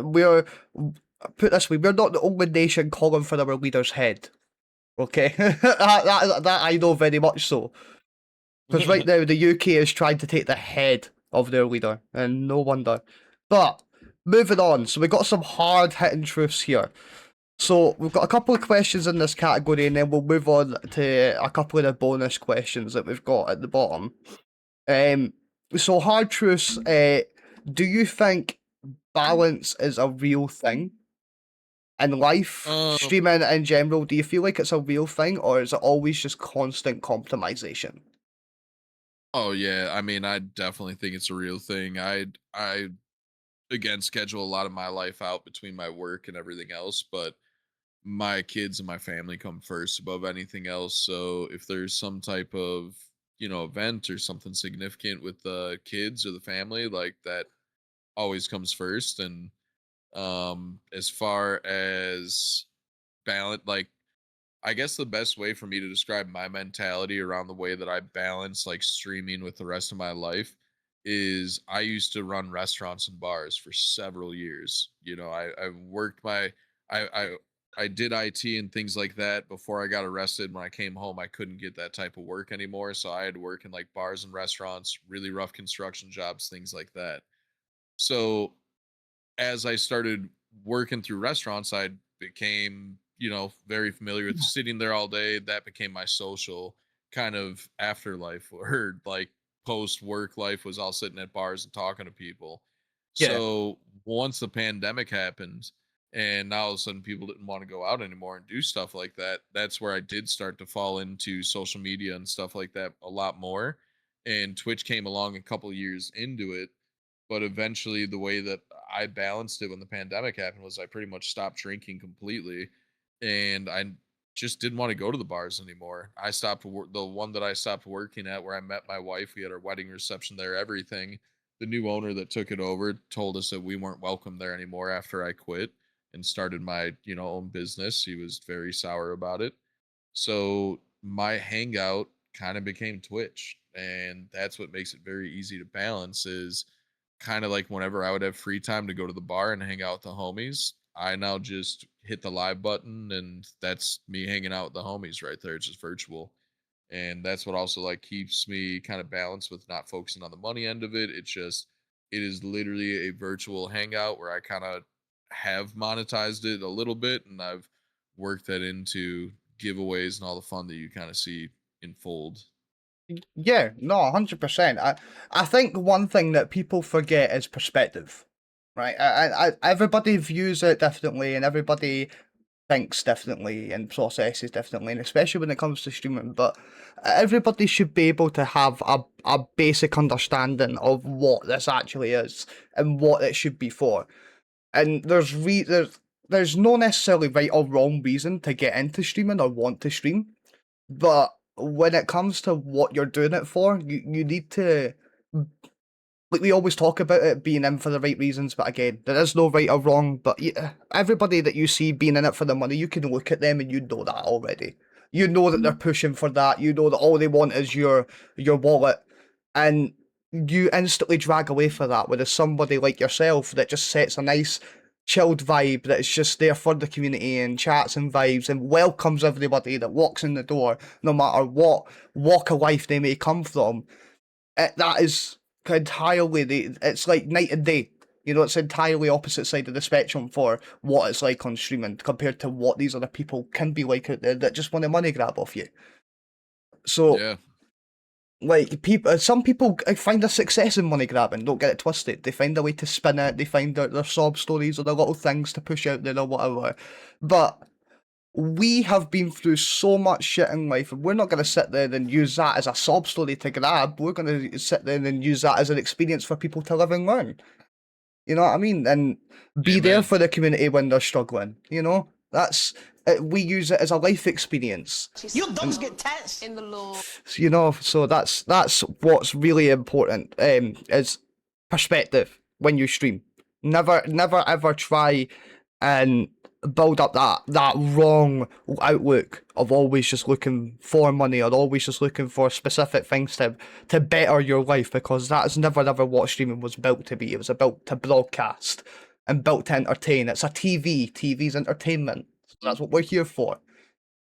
Put it this way, we're not the only nation calling for our leader's head. Okay? That I know very much so. Because right now the UK is trying to take the head of their leader, and no wonder. But moving on, so we got some hard hitting truths here. So we've got a couple of questions in this category, and then we'll move on to a couple of the bonus questions that we've got at the bottom. Um, so hard truths. Do you think balance is a real thing? in life, Um, streaming in general, do you feel like it's a real thing or is it always just constant compromisation? oh yeah, I mean, I definitely think it's a real thing. I again schedule a lot of my life out between my work and everything else, but my kids and my family come first above anything else. So if there's some type of, event or something significant with the kids or the family, like that always comes first. And as far as balance, like I guess the best way for me to describe my mentality around the way that I balance like streaming with the rest of my life is I used to run restaurants and bars for several years. I worked I I I did IT and things like that before I got arrested. When I came home, I couldn't get that type of work anymore. So I had to work in like bars and restaurants, really rough construction jobs, things like that. So as I started working through restaurants, I became, very familiar with sitting there all day. That became my social kind of afterlife, or like post work life was all sitting at bars and talking to people. Yeah. So once the pandemic happened, and now all of a sudden people didn't want to go out anymore and do stuff like that, that's where I did start to fall into social media and stuff like that a lot more. And Twitch came along a couple years into it, but eventually the way that I balanced it when the pandemic happened was I pretty much stopped drinking completely, and I just didn't want to go to the bars anymore. I stopped the one that I stopped working at, where I met my wife. We had our wedding reception there, everything. The new owner that took it over told us that we weren't welcome there anymore after I quit and started my, own business. He was very sour about it. So my hangout kind of became Twitch, and that's what makes it very easy to balance. Is kind of like whenever I would have free time to go to the bar and hang out with the homies, I now just hit the live button, and that's me hanging out with the homies right there. It's just virtual. And that's what also like keeps me kind of balanced with not focusing on the money end of it. It is literally a virtual hangout where I kind of have monetized it a little bit, and I've worked that into giveaways and all the fun that you kind of see unfold. Yeah, no, 100%. I think one thing that people forget is perspective, right? Everybody views it differently and everybody thinks differently and processes differently, and especially when it comes to streaming. But everybody should be able to have a basic understanding of what this actually is and what it should be for. And there's no necessarily right or wrong reason to get into streaming or want to stream, but when it comes to what you're doing it for, you need to, like, we always talk about it being in for the right reasons, but again, there is no right or wrong. But yeah, everybody that you see being in it for the money, you can look at them and you know that already. You know that they're pushing for that. You know that all they want is your wallet, and you instantly drag away for that. Whereas somebody like yourself that just sets a nice chilled vibe that is just there for the community and chats and vibes and welcomes everybody that walks in the door, no matter what walk of life they may come from, that is entirely it's like night and day. You know, it's entirely opposite side of the spectrum for what it's like on streaming compared to what these other people can be like out there that just want a money grab off you. So, Yeah, like, some people find a success in money grabbing. Don't get it twisted. They find a way to spin it. They find their sob stories or their little things to push out there or whatever. But we have been through so much shit in life, and we're not going to sit there and use that as a sob story to grab. We're going to sit there and use that as an experience for people to live and learn. You know what I mean? And be there amen. for the community when they're struggling. You know, that's it, we use it as a life experience. You dogs get tits in the law. You know, so that's what's really important. Is perspective when you stream. Never ever try and build up that wrong outlook of always just looking for money or always just looking for specific things to better your life, because that's never ever what streaming was built to be. It was built to broadcast and built to entertain. It's a TV. TV's entertainment. That's what we're here for.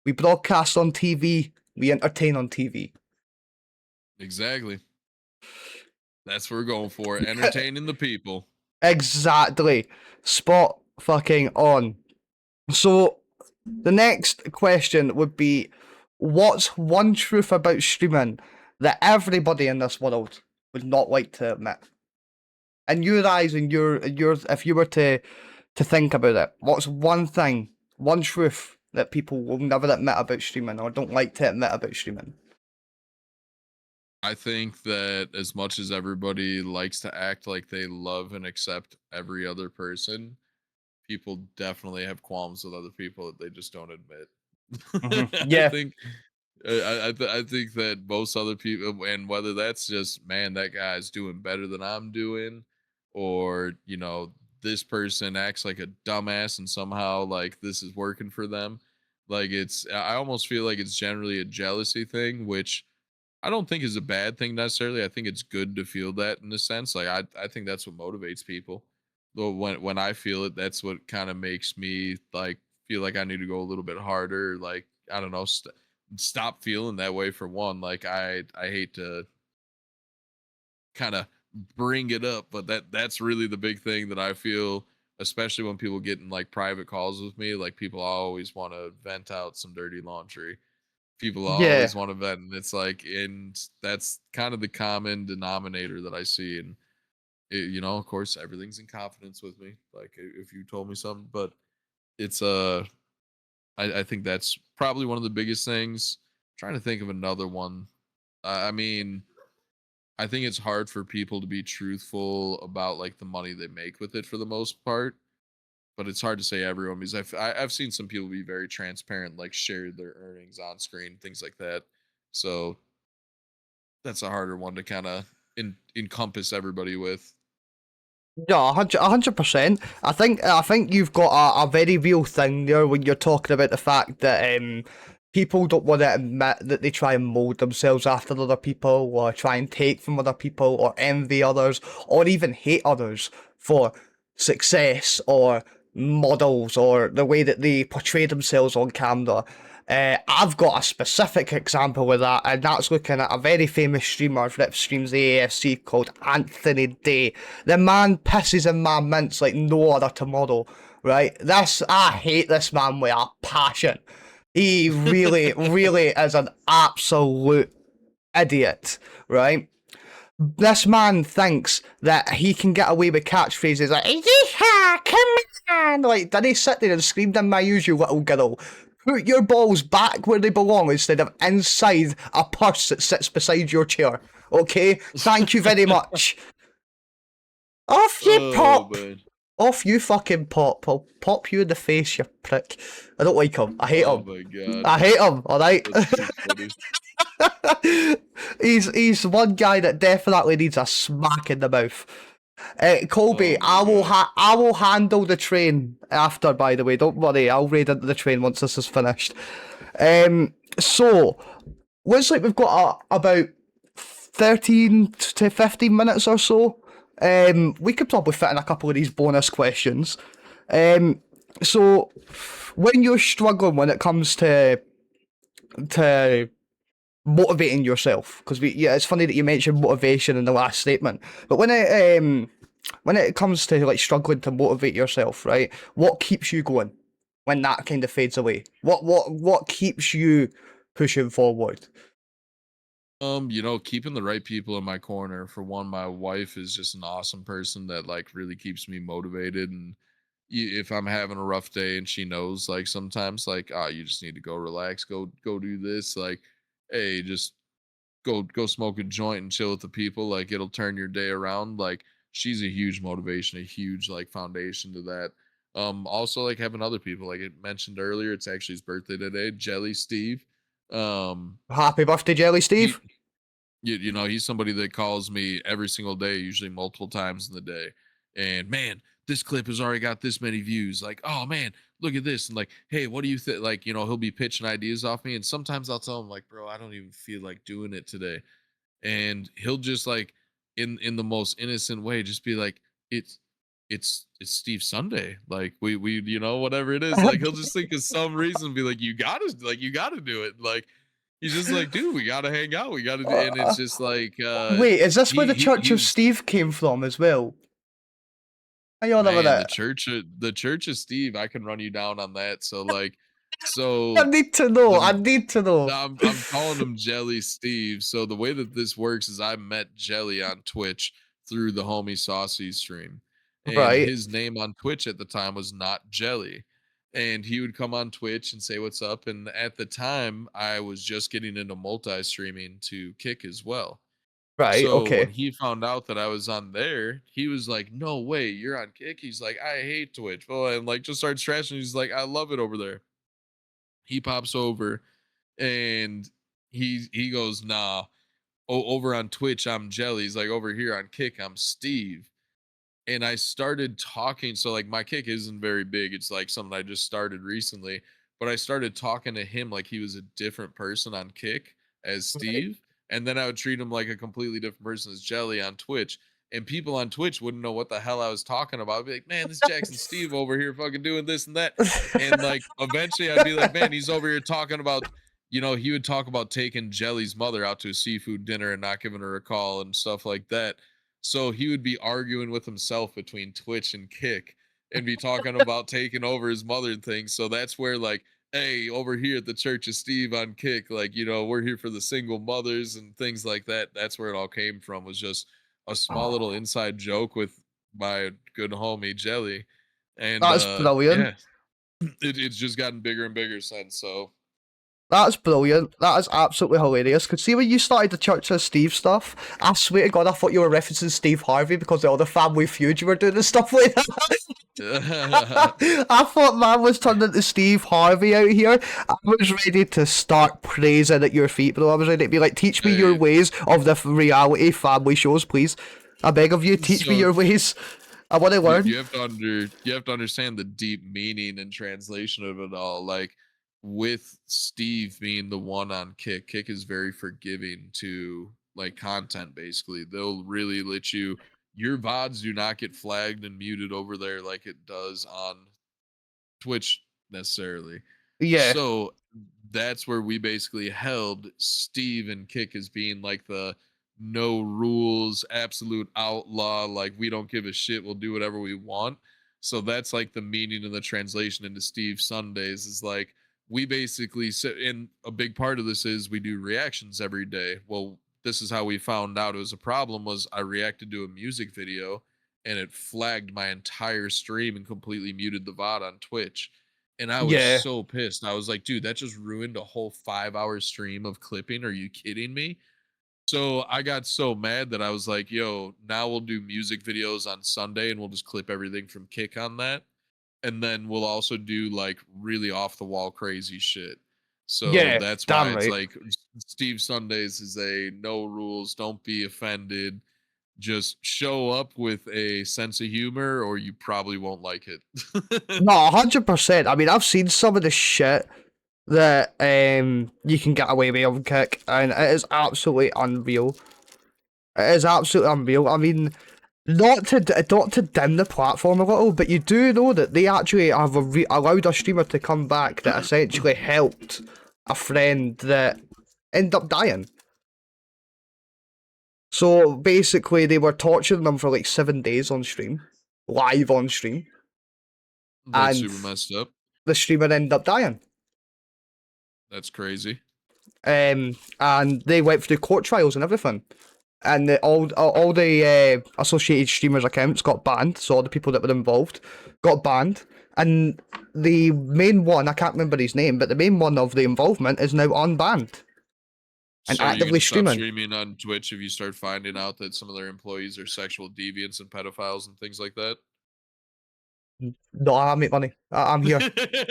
We broadcast on TV. We entertain on TV. Exactly. That's what we're going for. Entertaining the people. Exactly. Spot fucking on. So the next question would be, what's one truth about streaming that everybody in this world would not like to admit? In your eyes, and your if you were to to think about it, what's one thing, one truth that people will never admit about streaming or don't like to admit about streaming? I think that as much as everybody likes to act like they love and accept every other person, people definitely have qualms with other people that they just don't admit. I Yeah, think I think that most other people, and whether that's just, man, that guy's doing better than I'm doing, or this person acts like a dumbass and somehow like this is working for them. Like I almost feel like it's generally a jealousy thing, which I don't think is a bad thing necessarily. I think it's good to feel that in a sense. Like I think that's what motivates people. Though when I feel it, that's what kind of makes me like feel like I need to go a little bit harder. Like I don't know, stop feeling that way for one. Like I hate to kind of bring it up, but that's really the big thing that I feel, especially when people get in like private calls with me. Like people always want to vent out some dirty laundry. People yeah. always want to vent, and it's like, and that's kind of the common denominator that I see. And of course, everything's in confidence with me. Like if you told me something, but it's I think that's probably one of the biggest things. Trying to think of another one. I mean, I think it's hard for people to be truthful about like the money they make with it for the most part. But it's hard to say everyone because I've seen some people be very transparent, like share their earnings on screen, things like that. So that's a harder one to kind of encompass everybody with. Yeah, 100%. I think you've got a very real thing there when you're talking about the fact that people don't want to admit that they try and mold themselves after other people, or try and take from other people, or envy others, or even hate others for success or models or the way that they portray themselves on camera. I've got a specific example with that, and that's looking at a very famous streamer that streams the AFC called Anthony Day. The man pisses in my mints like no other tomorrow, right? I hate this man with a passion. He really, really is an absolute idiot, right? This man thinks that he can get away with catchphrases like "Yeehaw, come on!" Like, did he sit there and screamed in my ears, "You little girl"? Put your balls back where they belong instead of inside a purse that sits beside your chair. Okay? Thank you very much. Off you Oh pop! man. Off you fucking pop. I'll pop you in the face, you prick. I don't like him. I hate Oh him. my god. I hate him, alright? That's too funny. He's one guy that definitely needs a smack in the mouth. Colby, Oh my god. I will handle the train after. By the way, don't worry. I'll raid into the train once this is finished. So looks like we've got about 13 to 15 minutes or so. We could probably fit in a couple of these bonus questions. So when you're struggling when it comes to motivating yourself, because yeah, it's funny that you mentioned motivation in the last statement, but when it comes to like struggling to motivate yourself, right, what keeps you going when that kind of fades away? What keeps you pushing forward? Keeping the right people in my corner. For one, my wife is just an awesome person that like really keeps me motivated. And if I'm having a rough day and she knows, like sometimes, like, oh, you just need to go relax, go do this. Like, hey, just go smoke a joint and chill with the people. Like, it'll turn your day around. Like, she's a huge motivation, a huge like foundation to that. Also like having other people, like it mentioned earlier, it's actually his birthday today, Jelly Steve. Happy birthday, Jelly He Steve. he's somebody that calls me every single day, usually multiple times in the day. And man, this clip has already got this many views. Like, oh man, look at this. And like, hey, what do you think? Like, he'll be pitching ideas off me. And sometimes I'll tell him, like, bro, I don't even feel like doing it today. And he'll just like in the most innocent way, just be like, it's Steve Sunday. Like we whatever it is, like he'll just think of some reason, be like, you gotta do it. Like he's just like, dude, we gotta hang out. We gotta do, and it's Uh, just like Wait, is this where the Church of he's Steve came from as well? Hang on a man, minute. the church of Steve, I can run you down on that. So I need to know. I the need to know. I'm calling him Jelly Steve. So the way that this works is I met Jelly on Twitch through the homie Saucy stream. and Right. his name on Twitch at the time was Not Jelly. And he would come on Twitch and say what's up. And at the time, I was just getting into multi-streaming to Kick as well. Right. So when Okay. he found out that I was on there, he was like, "No way, you're on Kick." He's like, "I hate Twitch." Well, and like just starts trashing. He's like, "I love it over there." He pops over and he goes, "Nah, over on Twitch, I'm Jelly." He's like, "Over here on Kick, I'm Steve." And I started talking. So like my kick isn't very big. It's like something I just started recently, but I started talking to him like he was a different person on Kick as Right. Steve. And then I would treat him like a completely different person as Jelly on Twitch. And people on Twitch wouldn't know what the hell I was talking about. I'd be like, "Man, this Jackson Steve over here fucking doing this and that." And like eventually I'd be like, "Man, he's over here talking about," he would talk about taking Jelly's mother out to a seafood dinner and not giving her a call and stuff like that. So he would be arguing with himself between Twitch and Kick and be talking about taking over his mother and things. So that's where like, "Hey, over here at the Church of Steve on Kick, like, we're here for the single mothers and things like that." That's where it all came from, was just a small little Oh, inside joke with my good homie Jelly. And that's brilliant. yeah, it's just gotten bigger and bigger since. So That's brilliant. That is absolutely hilarious. Cause see when you started the Church of Steve stuff, I swear to God, I thought you were referencing Steve Harvey because of all the Family Feud you were doing and stuff like that. I thought man was turned into Steve Harvey out here. I was ready to start praising at your feet, bro. I was ready to be like, teach me your hey, ways of the reality family shows, please. I beg of you, teach me so your ways. I want to you learn. you have to you have to understand the deep meaning and translation of it all. Like with Steve being the one on Kick, Kick is very forgiving to like content. Basically, they'll really let your VODs do not get flagged and muted over there like it does on Twitch necessarily. Yeah, So that's where we basically held Steve and Kick as being like the no rules, absolute outlaw, like we don't give a shit, we'll do whatever we want. So that's like the meaning of the translation into Steve Sundays is like we basically sit, and a big part of this is we do reactions every day. Well, this is how we found out it was a problem. Was I reacted to a music video and it flagged my entire stream and completely muted the VOD on Twitch. And I was yeah, so pissed. I was like, "Dude, that just ruined a whole 5-hour stream of clipping. Are you kidding me?" So I got so mad that I was like, "Yo, now we'll do music videos on Sunday and we'll just clip everything from Kick on that. And then we'll also do like really off the wall crazy shit." So yeah. that's why Damn it's right. like Steve Sundays is a no rules, don't be offended, just show up with a sense of humor or you probably won't like it. No, 100%. I mean, I've seen some of the shit that you can get away with on Kick, and it is absolutely unreal. It is absolutely unreal. I mean, not to dim the platform a little, but you do know that they actually have allowed a streamer to come back that essentially helped a friend that ended up dying. So basically, they were torturing them for like 7 days on stream, live on stream, That's and super messed up. the streamer ended up dying. That's crazy. And they went through court trials and everything. And all the associated streamers' accounts got banned, so all the people that were involved got banned. And the main one, I can't remember his name, but the main one of the involvement is now unbanned and So are you actively gonna stop streaming. streaming on Twitch if you start finding out that some of their employees are sexual deviants and pedophiles and things like that? No, I make money. I'm here.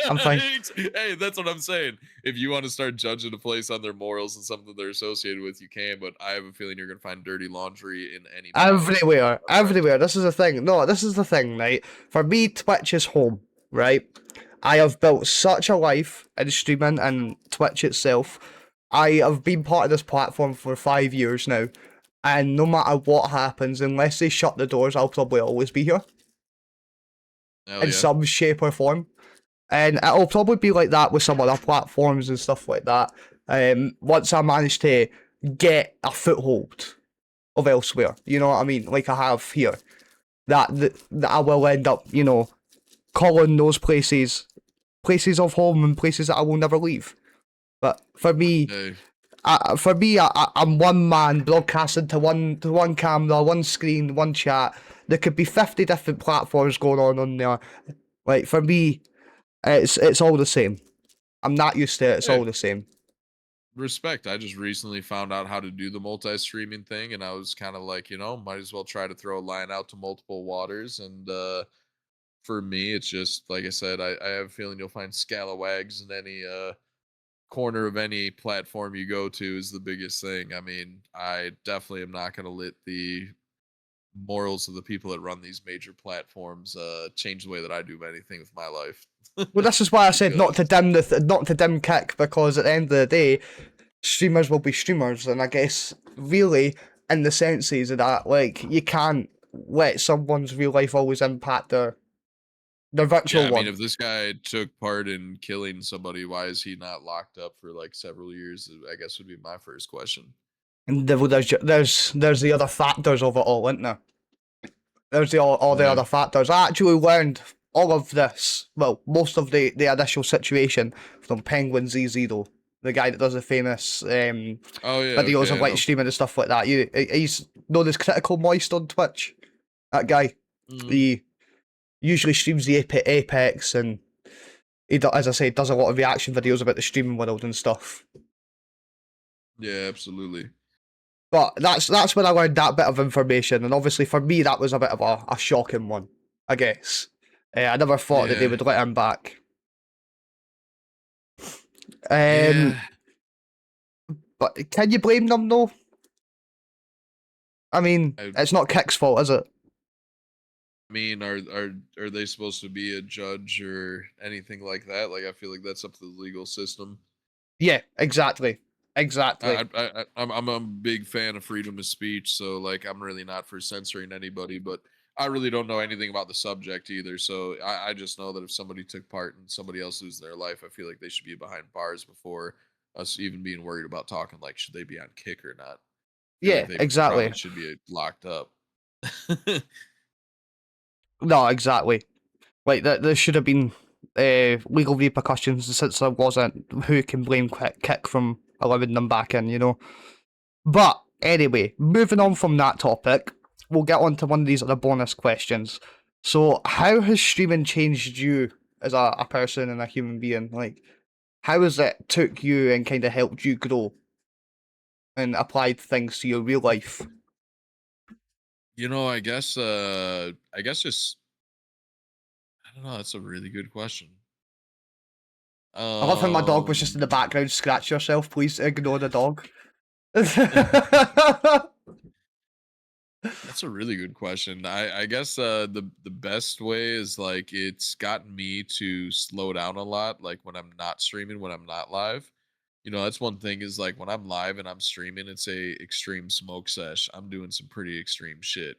I'm fine. Hey, that's what I'm saying. If you want to start judging a place on their morals and something they're associated with, you can. But I have a feeling you're gonna find dirty laundry in any place. Everywhere, I promise everywhere. you. This is the thing. No, this is the thing, right? For me, Twitch is home, right? I have built such a life in streaming and Twitch itself. I have been part of this platform for 5 years now, and no matter what happens, unless they shut the doors, I'll probably always be here Hell in yeah. some shape or form. And it'll probably be like that with some other platforms and stuff like that. Once I manage to get a foothold of elsewhere, you know what I mean? Like I have here, that I will end up, calling those places of home and places that I will never leave. But for me, Hey. For me, I'm one man broadcasting to one camera, one screen, one chat. There could be 50 different platforms going on there. Like for me, it's all the same. I'm not used to it. It's Hey, all the same. respect. I just recently found out how to do the multi-streaming thing, and I was kind of like, might as well try to throw a line out to multiple waters. And for me, it's just like I said, I have a feeling you'll find scalawags in any corner of any platform you go to is the biggest thing. I mean, I definitely am not going to let the morals of the people that run these major platforms change the way that I do anything with my life. Well, this is why I said not to Because dim not to dim kick, because at the end of the day, streamers will be streamers, and I guess really in the senses of that, like you can't let someone's real life always impact their yeah, virtual I mean, one. if this guy took part in killing somebody, why is he not locked up for like several years? I guess would be my first question. And there's the other factors of it all, isn't there? There's all the Yeah. other factors. I actually learned all of this, well, most of the initial situation from Penguin Z0, the guy that does the famous Oh yeah. videos of Okay. I like know. streaming and stuff like that. He's known as Critical Moist on Twitch. That guy, Mm, he usually streams the Apex, and as I say, does a lot of reaction videos about the streaming world and stuff. yeah. Absolutely. But that's when I learned that bit of information, and obviously for me that was a bit of a shocking one, I guess. I never thought that they Yeah. would let him back. Um, Yeah. but can you blame them though? I mean, I it's not Kick's fault, is it? mean, are they supposed to be a judge or anything like that? Like, I feel like that's up to the legal system. Yeah, exactly, exactly. I'm a big fan of freedom of speech, so like I'm really not for censoring anybody, but I really don't know anything about the subject either. So I just know that if somebody took part and somebody else losing their life, I feel like they should be behind bars before us even being worried about talking like should they be on kick or not. I feel like Yeah, they exactly. probably should be locked up. No, exactly. Like there should have been legal repercussions since there wasn't. Who can blame Kick from allowing them back in? You know. But anyway, moving on from that topic, we'll get on to one of these other bonus questions. So, how has streaming changed you as a person and a human being? Like, how has it took you and kind of helped you grow and applied things to your real life? I guess just I don't know, that's a really good question. I love how my dog was just in Um the background. Scratch yourself, please. Ignore the dog. That's a really good question. I guess the best way is like it's gotten me to slow down a lot. Like when I'm not streaming, when I'm not live. That's one thing is like when I'm live and I'm streaming, it's a extreme smoke sesh. I'm doing some pretty extreme shit.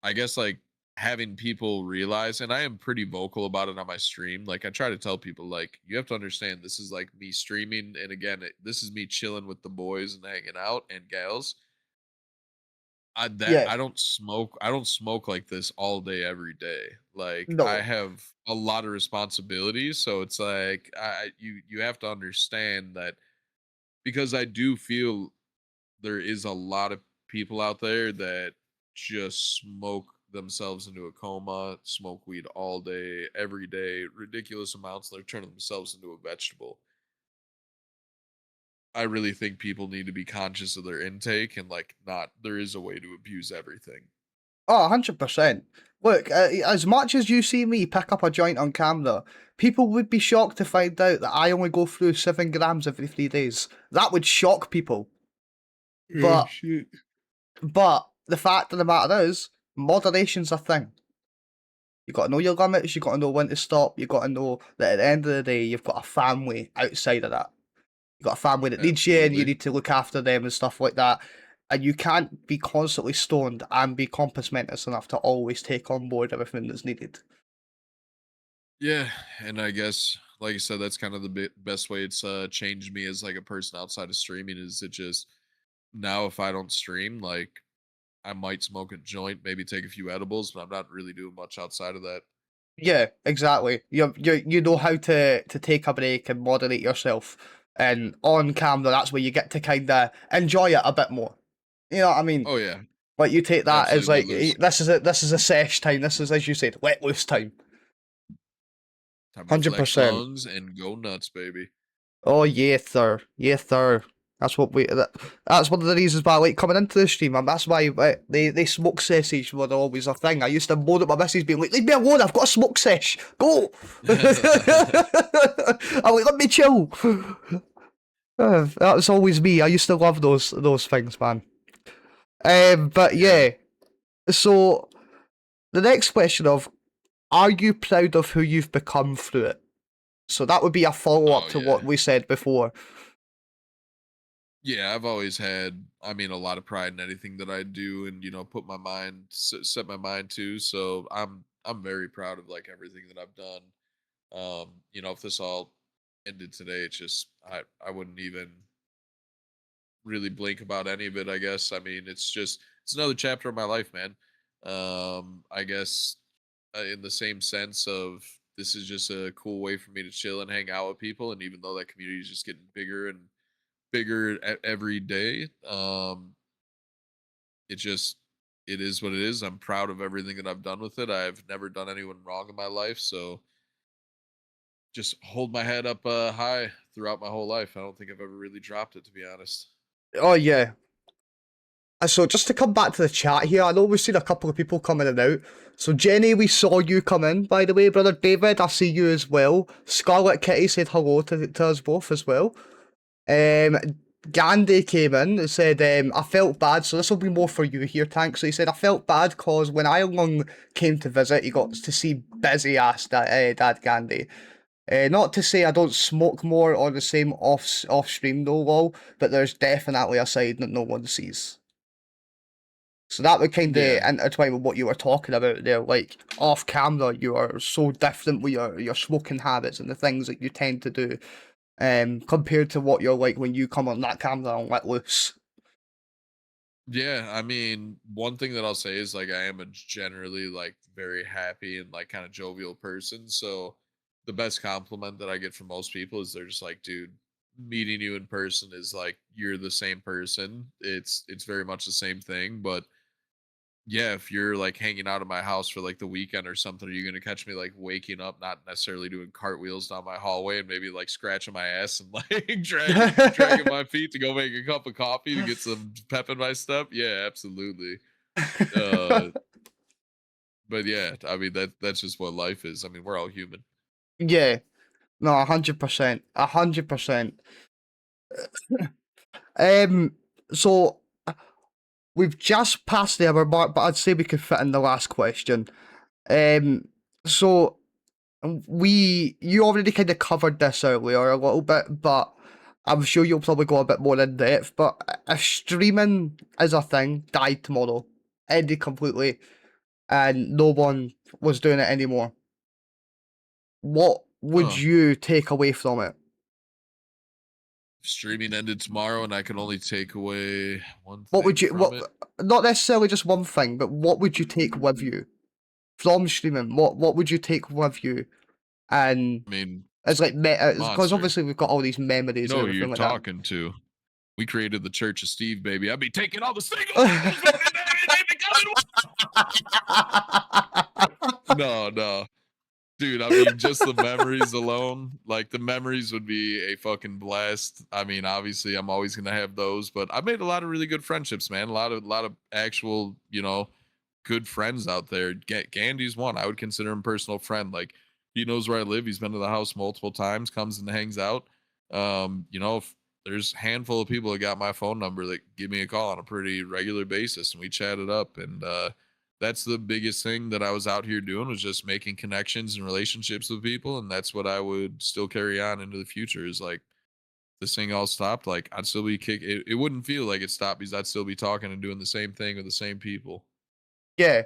I guess like having people realize, and I am pretty vocal about it on my stream. Like I try to tell people, like you have to understand this is like me streaming, and again, this is me chilling with the boys and hanging out and gals. Yeah, I don't smoke like this all day every day. Like I no, have a lot of responsibilities, so it's like you have to understand that because I do feel there is a lot of people out there that just smoke themselves into a coma, smoke weed all day, every day, ridiculous amounts. They're turning themselves into a vegetable. I really think people need to be conscious of their intake and like not there is a way to abuse everything. oh, 100%. Look, as much as you see me pick up a joint on camera, people would be shocked to find out that I only go through 7 grams every 3 days. That would shock people. Yeah, But shit. but the fact of the matter is, moderation's a thing. You got to know your limits. You got to know when to stop. You got to know that at the end of the day, you've got a family outside of that. You got a family that needs you, and you Absolutely. need to look after them and stuff like that. And you can't be constantly stoned and be compass mentis enough to always take on board everything that's needed. Yeah, and I guess like I said, that's kind of the best way it's changed me as like a person outside of streaming. Is it just now if I don't stream, like I might smoke a joint, maybe take a few edibles, but I'm not really doing much outside of that. Yeah, exactly. You know how to take a break and moderate yourself. and on camera, that's where you get to kind of enjoy it a bit more. You know what I mean? Oh yeah, Like you take that as absolutely like let loose. this is a sesh time. This is, as you said, let loose time. Time to flex 100%. lungs and go nuts, baby. Oh yeah, sir. Yeah, sir. That's what that's one of the reasons why I like coming into the stream, and that's why they smoke sessions were always a thing. I used to moan at my missus being like, leave me alone, I've got a smoke sesh. Go. I'm like, let me chill. That was always me. I used to love those things, man. But Yeah. yeah. So the next question of, are you proud of who you've become through it? So that would be a follow up Oh to yeah. what we said before. Yeah, I've always had, I mean, a lot of pride in anything that I do, and put my mind, set my mind to. So I'm very proud of like everything that I've done. If this all ended today, it's just I wouldn't even really blink about any of it. I guess. I mean, it's another chapter of my life, man. I guess in the same sense of this is just a cool way for me to chill and hang out with people, and even though that community is just getting bigger and bigger every day. It just it is what it is. I'm proud of everything that I've done with it. I've never done anyone wrong in my life, so just hold my head up high throughout my whole life. I don't think I've ever really dropped it, to be honest. Oh yeah. So just to come back to the chat here, I know we've seen a couple of people come in and out. So Jenny, we saw you come in, by the way, brother David. I see you as well. Scarlet Kitty said hello to us both as well. Gandhi came in and said, I felt bad, so this will be more for you here, Tank. So he said, I felt bad because when Iron came to visit, he got to see busy ass Dad Gandhi. Not to say I don't smoke more or the same off stream though, lol, but there's definitely a side that no one sees. So that would kind of Yeah, intertwine with what you were talking about there. Like off camera, you are so different with your smoking habits and the things that you tend to do, compared to what you're like when you come on that camera and let loose. yeah. I mean, one thing that I'll say is like I am a generally like very happy and like kind of jovial person. So the best compliment that I get from most people is they're just like, dude, meeting you in person is like you're the same person. It's very much the same thing, but yeah, if you're like hanging out at my house for like the weekend or something, are you gonna catch me like waking up, not necessarily doing cartwheels down my hallway and maybe like scratching my ass and like dragging my feet to go make a cup of coffee to get some pep in my step? Yeah, absolutely. Uh, but yeah, I mean that's just what life is. I mean, we're all human. Yeah, no, 100%, 100%. So we've just passed the hour mark, but I'd say we could fit in the last question. So you already kind of covered this earlier a little bit, but I'm sure you'll probably go a bit more in depth. But if streaming is a thing, died tomorrow, ended completely, and no one was doing it anymore, what would Huh. you take away from it? Streaming ended tomorrow and I can only take away one What would thing you from what? it. Not necessarily just one thing, but what would you take with you from streaming? What would you take with you? And I mean, it's like because monster. obviously we've got all these You memories know and who you're everything like that. talking to. We created the Church of Steve, baby. I'd be taking all the single ladies with me, baby. They be coming. No, no. Dude, I mean, just the memories alone, like the memories would be a fucking blast. I mean, obviously, I'm always gonna have those, but I made a lot of really good friendships, man. A lot of actual, good friends out there. Gandy's one. I would consider him a personal friend. Like he knows where I live. He's been to the house multiple times, comes and hangs out. If there's a handful of people that got my phone number that give me a call on a pretty regular basis, and we chatted up, and that's the biggest thing that I was out here doing, was just making connections and relationships with people, and that's what I would still carry on into the future. Is like this thing all stopped, like I'd still be it wouldn't feel like it stopped because I'd still be talking and doing the same thing with the same people. Yeah,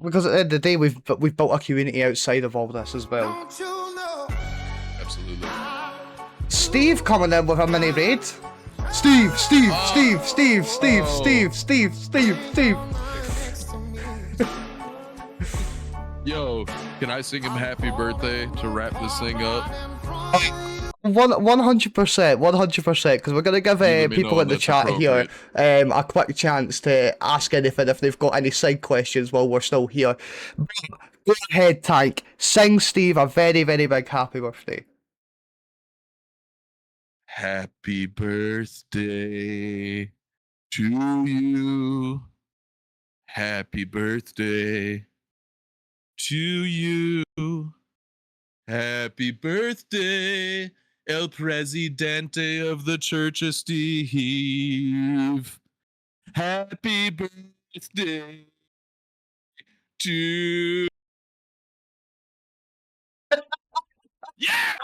because at the end of the day, we've built a community outside of all this as well. Absolutely. Steve coming in with a mini raid. Steve. Yo, can I sing him happy birthday to wrap this thing up? 100%, 100%, because we're gonna give You let me know people when in the that's chat here appropriate. a quick chance to ask anything if they've got any side questions while we're still here. But go ahead, Tank. Sing Steve a very, very big happy birthday. Happy birthday to you. Happy birthday to you. Happy birthday, El Presidente of the Church of Steve. Happy birthday to yeah.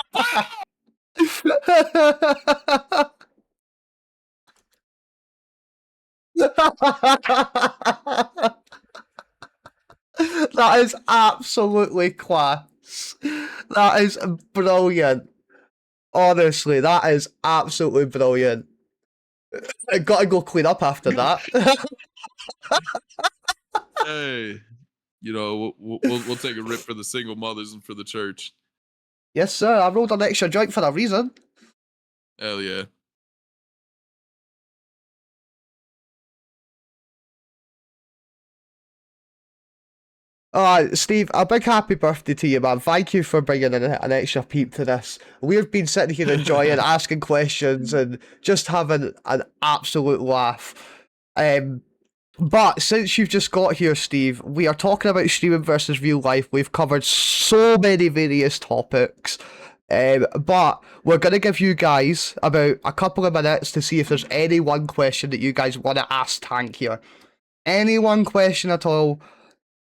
That is absolutely class. That is brilliant. Honestly, that is absolutely brilliant. I gotta go clean up after that. Hey, you know we'll take a rip for the single mothers and for the church. Yes, sir. I rolled an extra joint for a reason. Hell yeah. Steve, a big happy birthday to you, man. Thank you for bringing in an extra peep to this. We've been sitting here enjoying, asking questions, and just having an absolute laugh. But since you've just got here, Steve, we are talking about streaming versus real life. We've covered so many various topics. But we're going to give you guys about a couple of minutes to see if there's any one question that you guys want to ask Tank here. Any one question at all.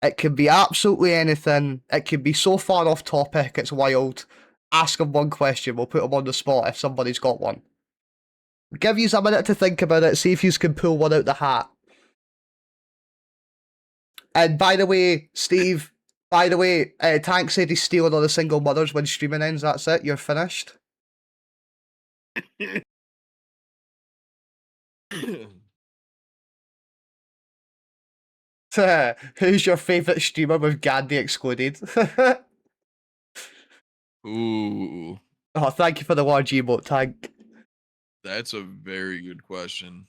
It can be absolutely anything. It can be so far off topic, it's wild. Ask him one question. We'll put him on the spot if somebody's got one. Give you a minute to think about it. See if you can pull one out the hat. And by the way, Steve, Tank said he's stealing all the single mothers when streaming ends. That's it. You're finished. Who's your favourite streamer with Gandhi excluded? Ooh, Oh, thank you for the large emote, Tank. that's a very good question.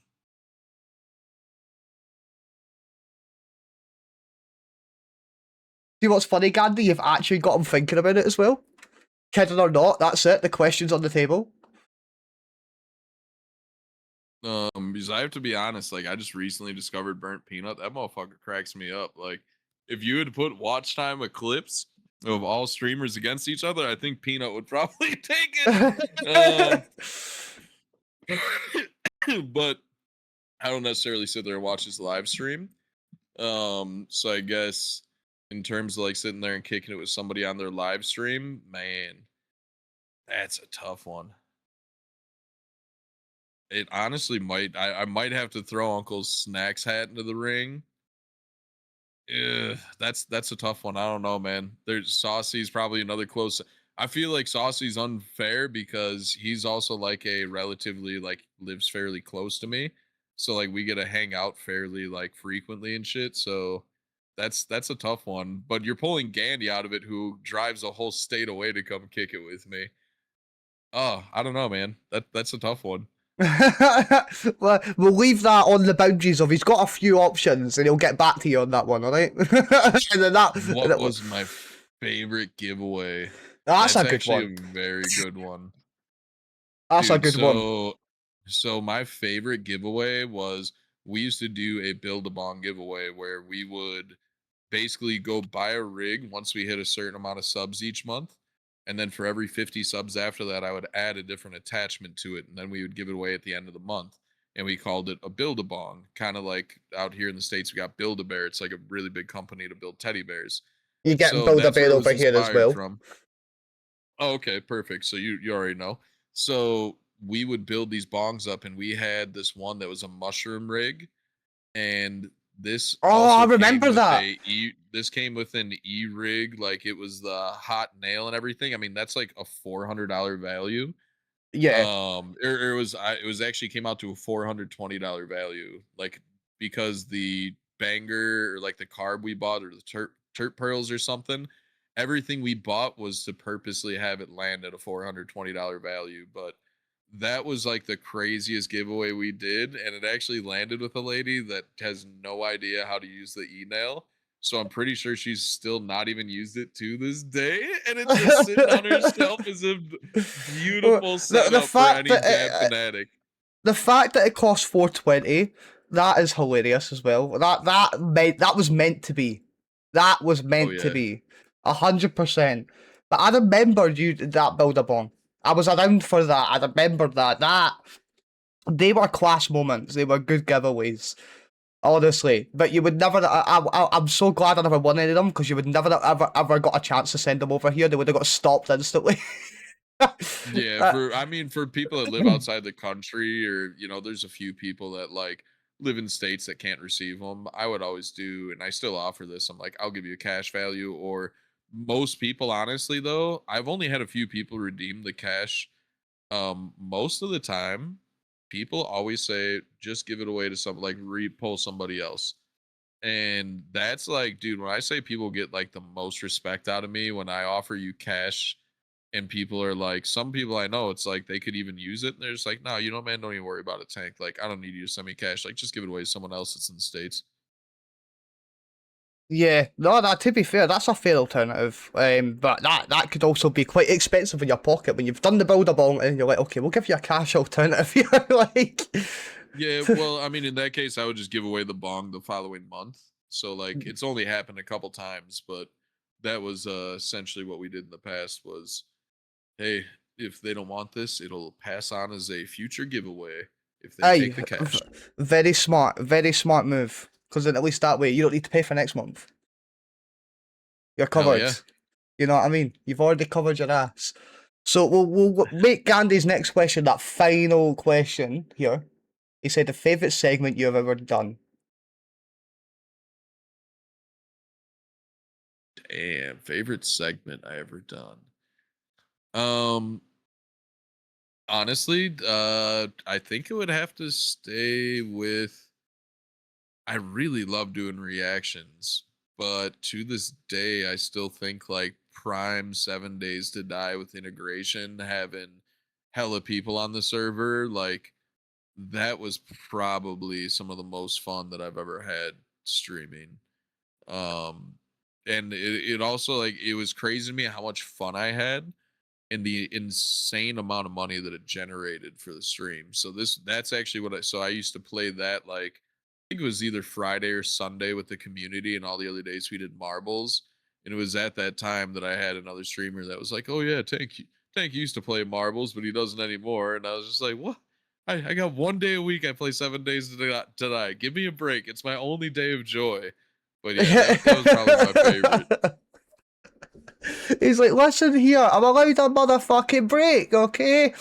See what's funny, Gandhi? You've actually got him thinking about it as well. Kidding or not, that's it. The question's on the table. Because I have to be honest, like I just recently discovered burnt peanut. That motherfucker cracks me up. Like, if you had put watch time eclipse of all streamers against each other, I think Peanut would probably take it. But I don't necessarily sit there and watch his live stream. So I guess in terms of like sitting there and kicking it with somebody on their live stream, man, that's a tough one. It honestly might. I might have to throw Uncle Snacks hat into the ring. Yeah, that's a tough one. I don't know, man. There's Saucy's probably another close. I feel like Saucy's unfair because he's also like a relatively like lives fairly close to me. So like we get to hang out fairly like frequently and shit. So that's a tough one. But you're pulling Gandhi out of it who drives a whole state away to come kick it with me. Oh, I don't know, man. That's a tough one. Well, we'll leave that on the boundaries of he's got a few options and he'll get back to you on that one, alright? And then What was my favorite giveaway? that's That's a good actually one. a very good one. That's a Dude, good one. so my favorite giveaway was we used to do a build a bong giveaway where we would basically go buy a rig once we hit a certain amount of subs each month. And then for every 50 subs after that, I would add a different attachment to it. And then we would give it away at the end of the month. And we called it a build a bong. Kind of like out here in the States, we got Build a Bear. It's like a really big company to build teddy bears. You get So Build a that's where Bear it over was here as inspired well. from. Oh, okay, perfect. So you already know. So we would build these bongs up, and we had this one that was a mushroom rig, and this Oh, I also came remember with that. this came with an e rig, like it was the hot nail and everything. I mean, that's like a $400 value. Yeah. It was actually came out to a $420 value, like because the banger or like the carb we bought or the terp pearls or something everything we bought was to purposely have it land at a $420 value. But that was like the craziest giveaway we did. And it actually landed with a lady that has no idea how to use the e-nail. So I'm pretty sure she's still not even used it to this day. And it's just sitting on her shelf as a Well, beautiful the setup for fact any that dab fanatic. the fact that it costs 420, that is hilarious as well. That was meant to be. That was Oh meant to yeah. be. 100%. But I remember you did that build-a-bong. I was around for that. I remember that. They were class moments. They were good giveaways. Honestly, but you would never. I'm so glad I never won any of them because you would never have ever got a chance to send them over here. They would have got stopped instantly. Yeah, Uh, for I mean, for people that live outside the country, or there's a few people that like live in states that can't receive them. I would always do, and I still offer this. I'm like, I'll give you a cash value, or most people, honestly, though, I've only had a few people redeem the cash. Most of the time, people always say, just give it away to some like repull somebody else. And that's like, dude, when I say people get like the most respect out of me when I offer you cash, and people are like, some people I know, it's like they could even use it. And they're just like, no, man, don't even worry about it, Tank. Like, I don't need you to send me cash. Like, just give it away to someone else that's in the States. Yeah, no, that to be fair, that's a fair alternative. But that could also be quite expensive in your pocket when you've done the build a bong and you're like, okay, we'll give you a cash alternative here. Like, Yeah, well, I mean, in that case, I would just give away the bong the following month. So, like, Mm. it's only happened a couple times, but that was essentially what we did in the past was, hey, if they don't want this, it'll pass on as a future giveaway if they Aye, take the cash. very smart move. Because then at least that way you don't need to pay for next month. You're Hell covered. yeah. You know what I mean? You've already covered your ass. So we'll make Gandhi's next question that final question here. He said the favourite segment you've ever done. Damn, favorite segment I ever done. Um, Honestly, I think it would have to stay with. I really love doing reactions, but to this day, I still think like Prime 7 Days to Die with integration, having hella people on the server, like that was probably some of the most fun that I've ever had streaming. Um, and it also like it was crazy to me how much fun I had and the insane amount of money that it generated for the stream. So that's actually what I used to play that like I think it was either Friday or Sunday with the community, and all the other days we did marbles. And it was at that time that I had another streamer that was like, "Oh yeah, Tank used to play marbles, but he doesn't anymore." And I was just like, "What? I got 1 day a week. I play 7 days to die. Give me a break. It's my only day of joy." But yeah, that was probably my favorite. He's like, listen here, I'm allowed a motherfucking break, okay?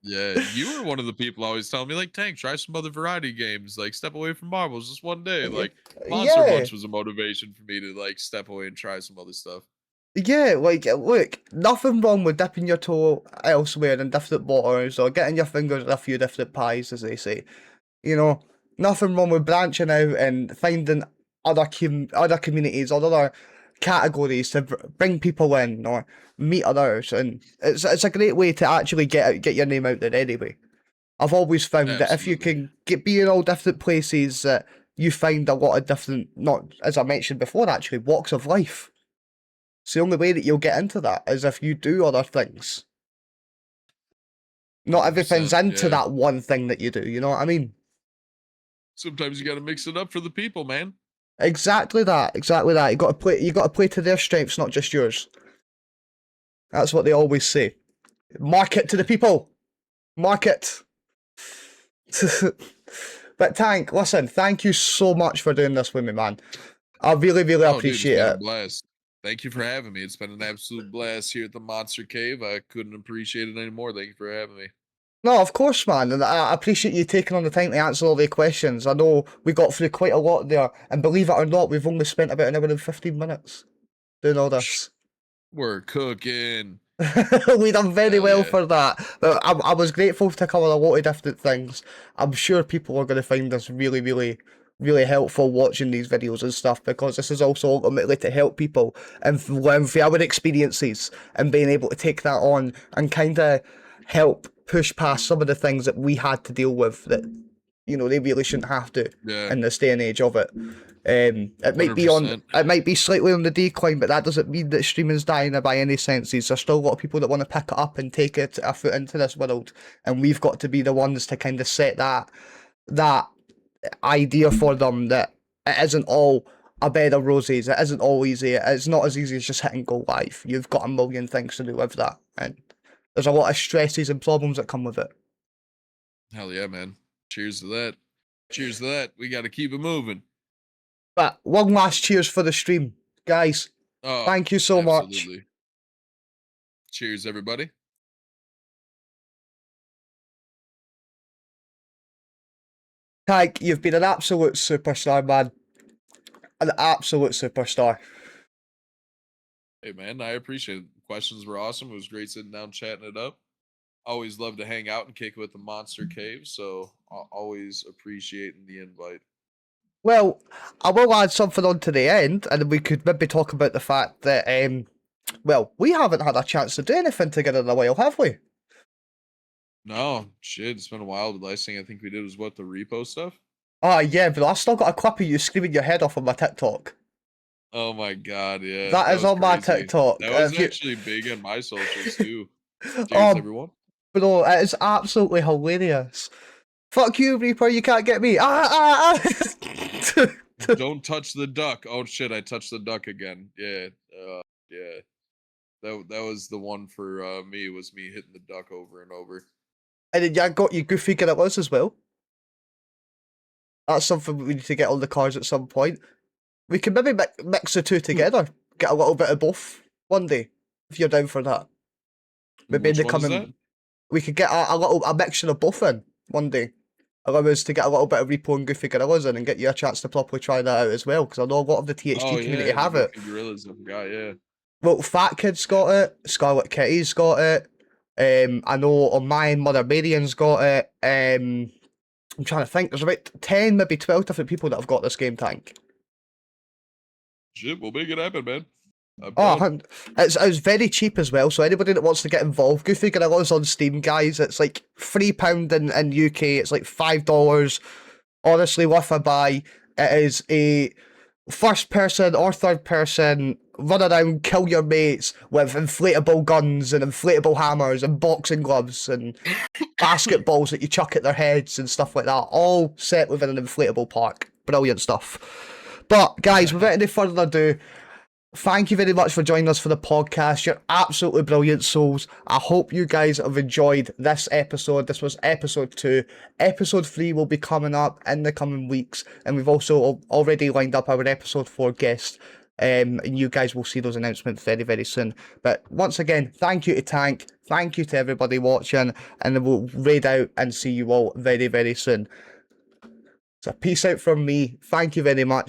Yeah, you were one of the people always telling me, like, Tank, try some other variety games. Like, step away from marbles just 1 day. Like, Monster Yeah, Munch was a motivation for me to, like, step away and try some other stuff. yeah, like, look, nothing wrong with dipping your toe elsewhere in different waters or getting your fingers in a few different pies, as they say. You know, nothing wrong with branching out and finding other communities or other categories to bring people in or meet others, and it's a great way to actually get your name out there anyway. I've always found that if you Absolutely. can be in all different places, that you find a lot of different, not as I mentioned before, actually walks of life. It's the only way that you'll get into that is if you do other things. Not everything's 100%. into Yeah. that one thing that you do. You know what I mean? Sometimes you got to mix it up for the people, man. Exactly that. Exactly that. You got to play. You got to play to their strengths, not just yours. That's what they always say. Market to the people. Market. But Tank, listen. Thank you so much for doing this with me, man. I really, really Oh, dude, it's appreciate been a it. blast. Thank you for having me. It's been an absolute blast here at the Monster Cave. I couldn't appreciate it anymore. Thank you for having me. No, of course, man, and I appreciate you taking on the time to answer all the questions. I know we got through quite a lot there, and believe it or not, we've only spent about an hour and 15 minutes doing all Psh, this. we're cooking. We done very Hell well yeah. for that. But I was grateful to cover a lot of different things. I'm sure people are going to find this really, really really helpful watching these videos and stuff, because this is also ultimately to help people and learn from our experiences and being able to take that on and kind of help push past some of the things that we had to deal with that, you know, they really shouldn't have to Yeah, in this day and age of it. It might be 100%. slightly on the decline, but that doesn't mean that streaming's dying by any senses. There's still a lot of people that want to pick it up and take it a foot into this world, and we've got to be the ones to kind of set that idea for them that it isn't all a bed of roses. It isn't all easy. It's not as easy as just hitting go live. You've got a million things to do with that, and there's a lot of stresses and problems that come with it. Hell yeah, man. Cheers to that. Cheers to that. We got to keep it moving. But one last cheers for the stream, guys. Oh, Thank you so much. absolutely. Cheers, everybody. Tank, you've been an absolute superstar, man. An absolute superstar. Hey, man, I appreciate it. The questions were awesome. It was great sitting down chatting it up. Always love to hang out and kick it with the Monster Cave, so always appreciating the invite. Well, I will add something on to the end, and we could maybe talk about the fact that, well, we haven't had a chance to do anything together in a while, have we? No, shit, it's been a while. The last thing I think we did was what, the repo stuff? Ah, yeah, but I still got a clip of you screaming your head off on my TikTok. Oh my god, yeah. That is was on my crazy. TikTok. That was actually big on my socials too. Cheers, Oh, everyone. bro, it is absolutely hilarious. Fuck you, Reaper, you can't get me. Don't touch the duck. Oh shit, I touched the duck again. Yeah. Yeah. That was the one for me, was me hitting the duck over and over. And then I got you goofy gorillas as well. That's something we need to get on the cards at some point. We can maybe mix the two together. Get a little bit of both one day, if you're down for that. Maybe Which in the one is coming, that? we could get a mixture of both in one day. Allow us to get a little bit of Repo and Goofy Gorillas in and get you a chance to properly try that out as well, because I know a lot of the THG Oh community yeah, have the it. Goofy Gorillas guy, yeah. Well, Fat Kid's got it, Scarlet Kitty's got it, I know on mine, Mother Marian's got it, I'm trying to think, there's about 10, maybe 12 different people that have got this game, Tank. Shit, we'll make it happen, man. Oh, it's very cheap as well, so anybody that wants to get involved, Goofy Gorillas on Steam, guys, it's like £3 in UK, it's like $5, honestly worth a buy. It is a first person or third person, run around, kill your mates with inflatable guns and inflatable hammers and boxing gloves and basketballs that you chuck at their heads and stuff like that, all set within an inflatable park. Brilliant stuff. But guys, without any further ado, thank you very much for joining us for the podcast. You're absolutely brilliant souls. I hope you guys have enjoyed this episode. This was episode 2. Episode 3 will be coming up in the coming weeks, and we've also already lined up our episode 4 guest. And you guys will see those announcements very, very soon. But once again, thank you to Tank. Thank you to everybody watching, and we'll raid out and see you all very, very soon. So peace out from me. Thank you very much.